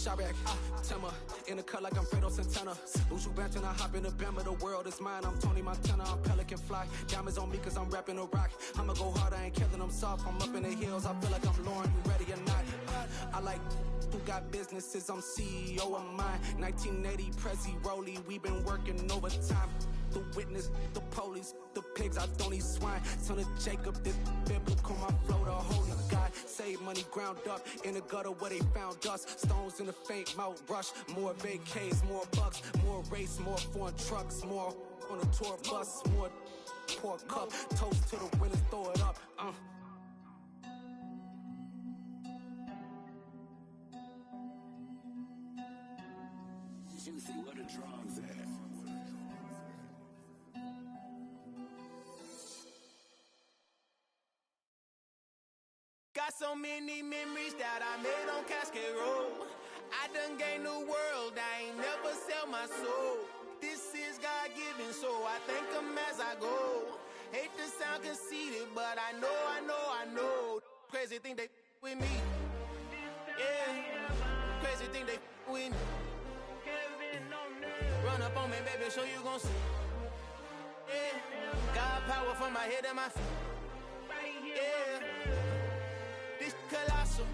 Q: Shabak, Timmer, in the cut like I'm Fredo Santana. Ushu Banton, I hop in the Bama, the world is mine. I'm Tony Montana, I'm Pelican Fly. Diamonds on me cause I'm rapping a rock. I'ma go hard, I ain't killing them soft. I'm up in the hills, I feel like I'm Lauren, you ready or not? I like who got businesses, I'm CEO of mine. 1980 Prezi Rolly, we been working overtime. The witness, the police, the pigs, I don't eat swine. Son of Jacob, this biblical, my flow, the holy God. Save money ground up in the gutter where they found us. Stones in the faint mouth rush. More vacays, more bucks, more race, more foreign trucks, more on a tour bus, more pour cup. Toast to the winners, throw it up.
R: Juicy, what a drums at.
J: Got so many memories that I made on Cascade Road. I done gained the world, I ain't never sell my soul. This is God-given, so I thank him as I go. Hate to sound conceited, but I know. Crazy thing they with me. Yeah, crazy thing they with me. Run up on me, baby, so you gon' see. Yeah, God power from my head and my feet. Yeah. This colossal,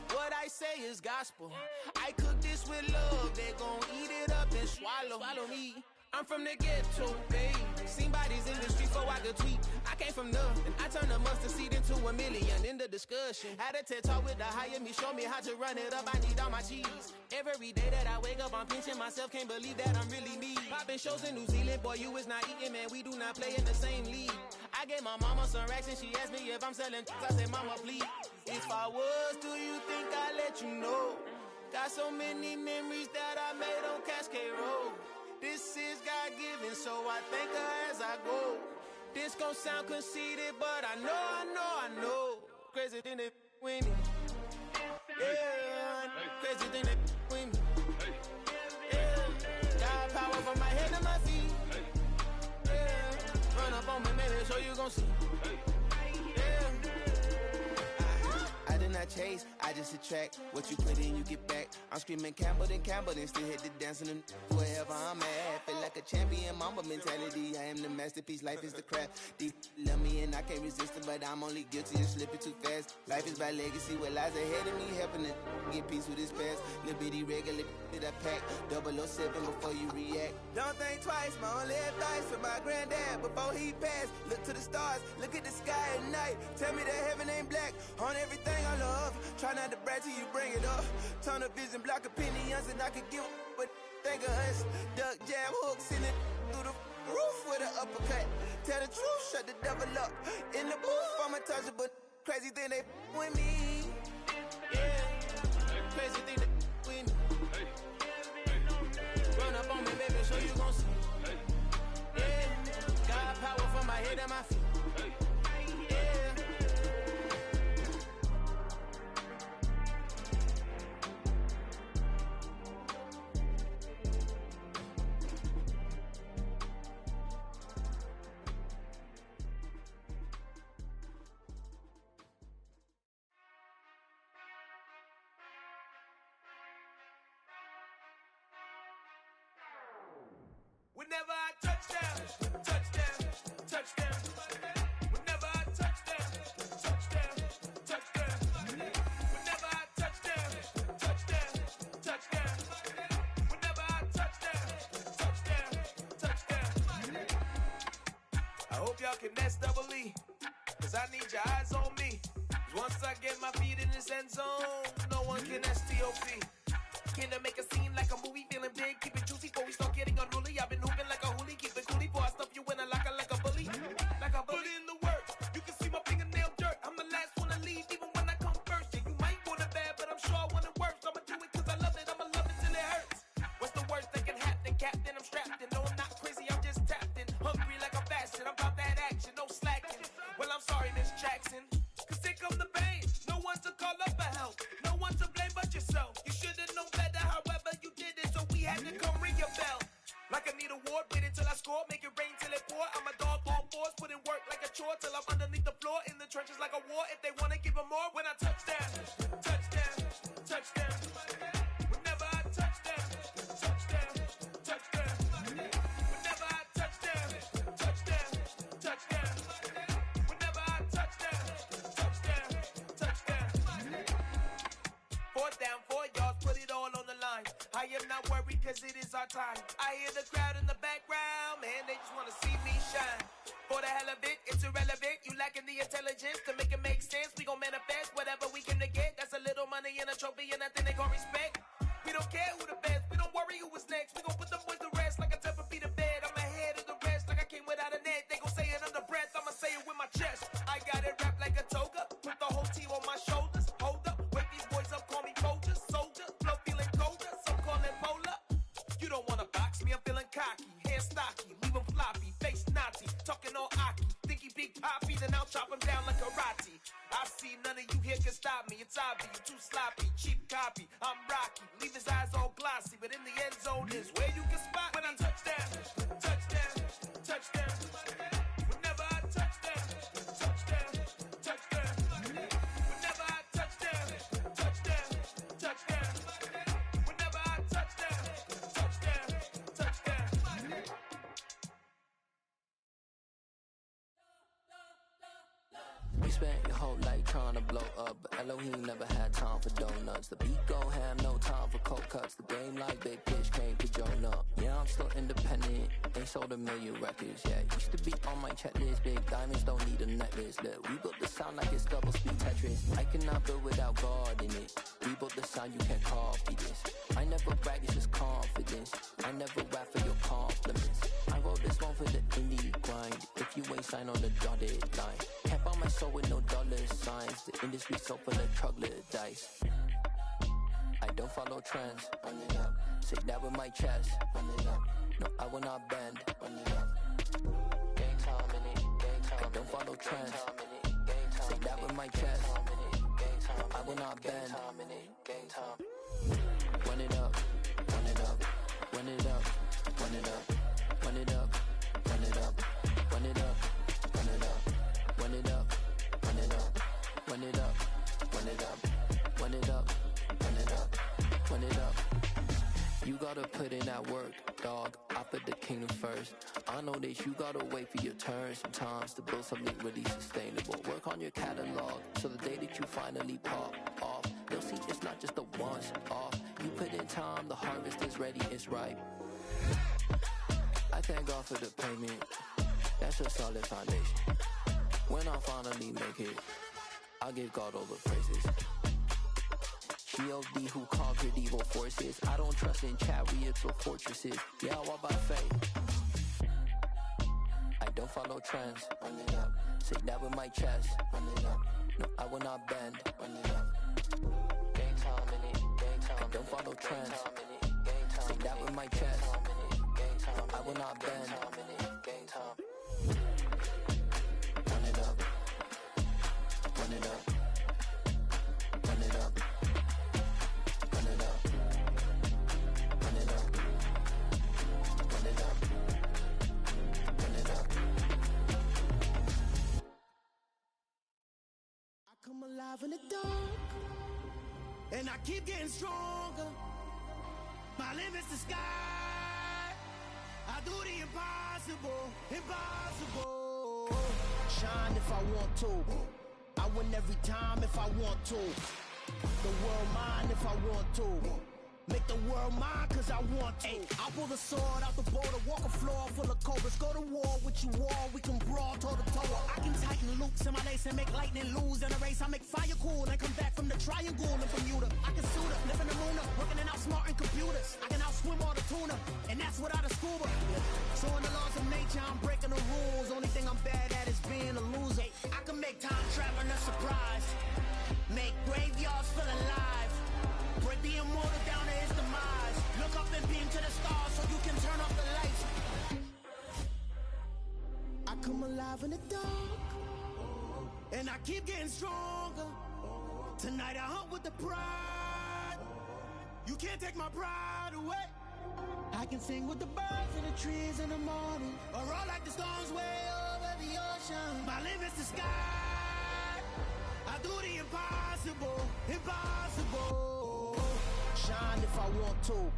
J: what I say is gospel. I cook this with love, they gon' eat it up and swallow me. I'm from the ghetto, babe. Seen bodies in the streets so I could tweet. I came from nothing, I turned a mustard seed into a million. In the discussion, had a TED talk with the higher me, show me how to run it up. I need all my cheese. Every day that I wake up, I'm pinching myself, can't believe that I'm really me. Popping shows in New Zealand, boy, you is not eating, man. We do not play in the same league. I gave my mama some racks and she asked me if I'm selling. I said, mama, please. If I was, do you think I'd let you know? Got so many memories that I made on Cascade Road. This is God-given, so I thank her as I go. This gon' sound conceited, but I know. Crazy thing they with me. Yeah, crazy thing they with me. Yeah, got power from my head to my feet. Yeah, run up on me, maybe, so you gon' see. I did not chase, I just attract. What you put in, you get back. I'm screaming Campbell, then still hit the dancing and wherever I'm at. Feel like a champion, mamba mentality. I am the masterpiece, life is the craft. Deep love me and I can't resist it, but I'm only guilty of slipping too fast. Life is by legacy, what lies ahead of me, helping to get peace with his past. Little bitty regular that I pack, 007 before you react.
I: Don't think twice, my only advice for my granddad before he passed. Look to the stars, look at the sky at night. Tell me that heaven ain't black on everything I love. Try not to brag till you bring it up. Turn the vision, block opinions, and I could give but think of us. Duck, jab, hooks in it through the roof with an uppercut. Tell the truth, shut the devil up. In the booth, I'm untouchable. Crazy thing they with me.
J: Yeah, crazy thing they with me. Run up on me, baby, so you gon' see. Yeah, God power from my head and my feet.
S: Whenever I touch down, whenever I touch down, whenever I touch down, whenever I touch down. I hope y'all can nest double E, cause I need your eyes on me. Cause once I get my feet in this end zone, no one can STOP. Can I make a scene like a movie, feeling big, keep it juicy before we start getting unruly. I've been hooping like a hoolie, keep it coolie before I stuff you in a locker like a bully. Like a bully. Put in the work, you can see my fingernail dirt. I'm the last one to leave, even when I come first. Yeah, you might want it bad, but I'm sure I want it worse. I'ma do it cause I love it, I'ma love it till it hurts. What's the worst that can happen, Captain? I'm strapped in, no I'm not crazy, I'm just tapped in. Hungry like a fashion, I'm about that action, no slacking. Well, I'm sorry, Miss Jackson, cause here come the pain. No one to call up for help, no one to blame but yourself. You should've known better, however you did it, so we had to come ring your bell. Like I need a award, wait until I score, make it rain till it pour. I'm a dog on fours, put in work like a chore till I'm underneath the floor, in the trenches like a war. If they wanna give them more, when I touch down, whenever
I: are tiny. I hear the crowd in the background, man, they just wanna see me shine. For the hell of it, it's irrelevant. You lacking the intelligence to make it make sense. We gon' manifest whatever we came to get. That's a little money and a trophy and nothing they gon' respect. We don't care who the best, we don't worry who was next. We gon' put them boys to rest like a Tempur-Pedic to bed. I'm ahead of the rest like I came without a net. They gon' say it under breath, I'ma say it with my chest. I got it wrapped like a toga, put the whole team on my shoulders. Hold up, wake these boys up, call me soldier, soldier. Flow feeling colder, some call it polar. You don't wanna box me, I'm feeling cocky. Hair stocky, leave him floppy, face naughty. Talking all aki, think he big poppy, then I'll chop him down like karate. I see none of you here can stop me. It's obvious, you too sloppy, cheap copy. I'm Rocky, leave his eyes all glossy, but in the end zone is where you can spot when I touchdown, touchdown, touchdown. Whenever I touchdown, touchdown, touchdown. Whenever I touchdown, touchdown, touchdown. Whenever I touchdown, touchdown, touchdown.
R: You spent your whole life trying to blow up, but Elohim never had time for donuts. The beat go ham, no time for cold cuts. The game like big pitch came to Jonah. Yeah, I'm still independent, ain't sold 1 million records. Yeah, used to be on my checklist. Big diamonds don't need a necklace. Look, we built the sound like it's double speed Tetris. I cannot build without God in it. We built the sound, you can't copy this. I never brag, it's just confidence. I never rap for your compliments. I wrote this one for the indie grind. If you ain't signed on the dotted line, can't buy my soul with no dollar signs. The industry so full of troglodytes. I don't follow trends. Run it up. Say that with my chest. Run it up. No, I will not bend. Run it up. Gang time in it. Gang time. I don't follow trends. Say that with my chest. No, I will not bend. Gang time. Run it up. Run it up. Run it up. Run it up. Run it up. Run it up. Run it up. Run it up. Run it up. Run it up. Run it up. Run it up. Run it up. Run it up. Run it up. You gotta put in that work, dog. I put the kingdom first. I know that you gotta wait for your turn sometimes to build something really sustainable. Work on your catalog, so the day that you finally pop off, you'll see it's not just a once off. You put in time, the harvest is ready, it's ripe. I thank God for the payment. That's a solid foundation. When I finally make it, I'll give God all the praises. G.O.D. who conquered evil forces. I don't trust in chariots or fortresses. Yeah, I walk by faith. I don't follow trends. Run it up. Say that with my chest. Run it up. No, I will not bend. Run it up. Gang time in it. Gang time. I don't follow trends. Say that with my chest. No, I will not bend. Gang time. Run it up. Run it up. Run it up. Run it up. Run it up. Run it up. Run it up.
I: I come alive in the dark, and I keep getting stronger. My limit's the sky. I do the impossible, impossible. Shine if I want to. I win every time if I want to. The world mine if I want to. Make the world mine cause I want to. I pull the sword out the border, walk a floor full of cobras. Go to war with you all, we can brawl toe to toe. I can tighten loops in my lace and make lightning lose in a race. I make fire cool and come back from the triangle in Bermuda. I can suit up, live in the moon up, working and outsmarting computers. I can outswim all the tuna, and that's without a scuba. So in the laws of nature, I'm breaking the rules. Only thing I'm bad at is being a loser. I can make time traveling a surprise. Make graveyards feel alive. Break the immortal down to his demise. Look up and beam to the stars so you can turn off the lights. I come alive in the dark, and I keep getting stronger. Tonight I hunt with the pride. You can't take my pride away. I can sing with the birds and the trees in the morning, or roll like the storms way over the ocean. My limit's the sky. I do the impossible, impossible. Shine if I want to.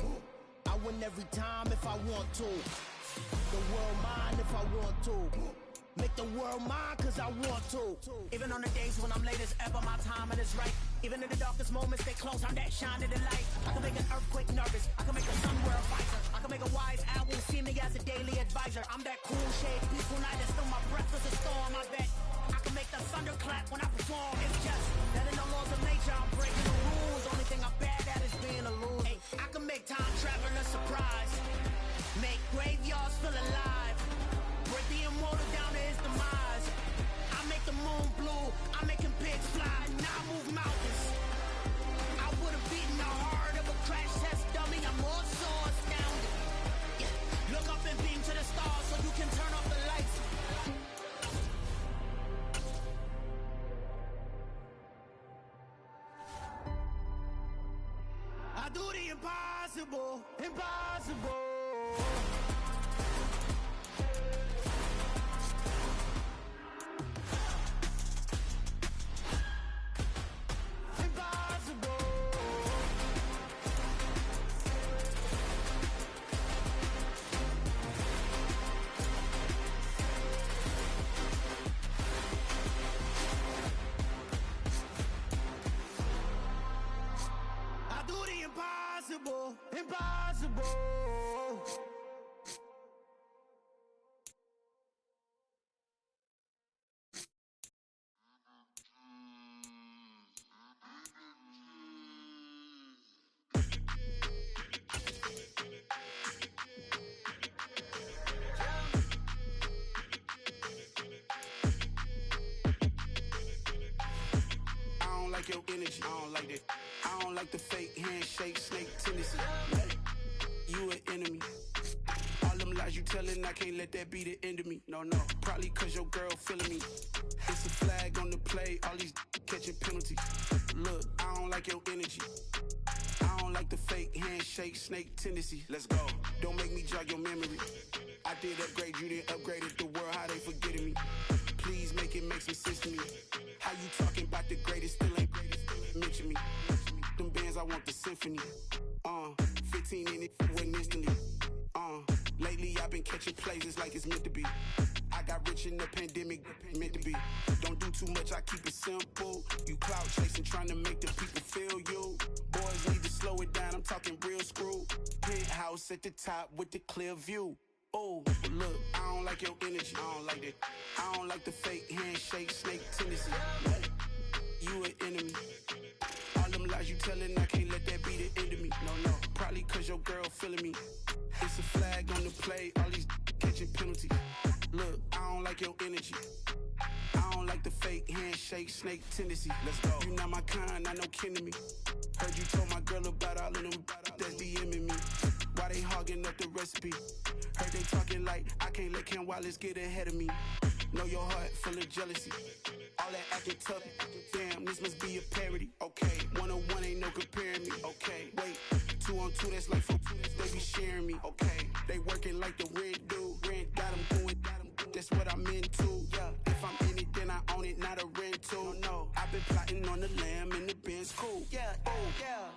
I: I win every time if I want to. The world mine if I want to.
J: Make the world mine cause I want to. Even on the days when I'm late as ever, my timing is right. Even in the darkest moments, they close on that shine of the light. I can make an earthquake nervous. I can make a sun wear a visor. I can make a wise owl see me as a daily advisor. I'm that cool shade, peaceful night that's still my breath is a storm, I bet. I can make the thunder clap when I perform. It's just that in the laws of nature, I'm breaking the rules. Only thing I'm bad at is being a loser. Hey, I can make time travel a surprise. Make graveyards feel alive. Break the immortal down to his demise. I make the moon blue. I'm making pigs fly. Now I move mountains. I would have beaten the heart of a crash test dummy. I'm more so astounded. Yeah. Look up and beam to the stars so you can turn off the lights. I do the impossible, impossible. I do the impossible, impossible.
F: I don't like your energy, I don't like that. I don't like the fake handshake, snake tendency. You an enemy. All them lies you telling, I can't let that be the end of me. No, probably cause your girl feeling me. It's a flag on the play, all these catching penalties. Look, I don't like your energy. I don't like the fake handshake, snake tendency. Let's go. Don't make me jog your memory. I did upgrade, you didn't upgrade it. The world, how they forgetting me. Please make it make some sense to me. How you talking about the greatest, still ain't greatest, mention me. Them bands, I want the symphony. 15 in it, went instantly. Lately I've been catching plays, it's like it's meant to be. I got rich in the pandemic, meant to be. Don't do too much, I keep it simple. You clout chasing, trying to make the people feel you. Boys need to slow it down, I'm talking real screw. Penthouse at the top with the clear view. Oh, look, I don't like your energy, I don't like that. I don't like the fake handshake, snake tendency. You an enemy. All them lies you telling, I can't let that be the end of me. No, probably cause your girl feeling me. It's a flag on the play, all these catching penalties. Look, I don't like your energy. I don't like the fake handshake, snake tendency. Let's go. You not my kind, I know kin to me. Heard you told my girl about all of them that's DMing me. Why they hogging up the recipe? Heard they talking like I can't let Ken Wallace get ahead of me. Know your heart full of jealousy. All that acting tough, damn, this must be a parody. Okay, 1-on-1 ain't no comparing me. Okay, wait, 2-on-2, that's like 4, they be sharing me. Okay, they working like the rent do. Rent got them doing, that's what I'm into. Yeah, if I'm in it, then I own it, not a rental. No, I've been plotting on the lamb in the Benz cool. Yeah, yeah,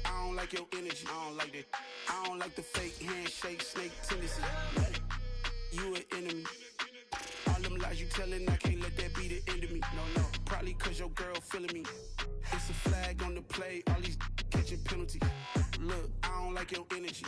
F: I don't like your energy, I don't like that. I don't like the fake handshake, snake tendency. You an enemy. All them lies you telling, I can't let that be the end of me. No, probably cause your girl feeling me. It's a flag on the play, all these catching penalties. Look, I don't like your energy.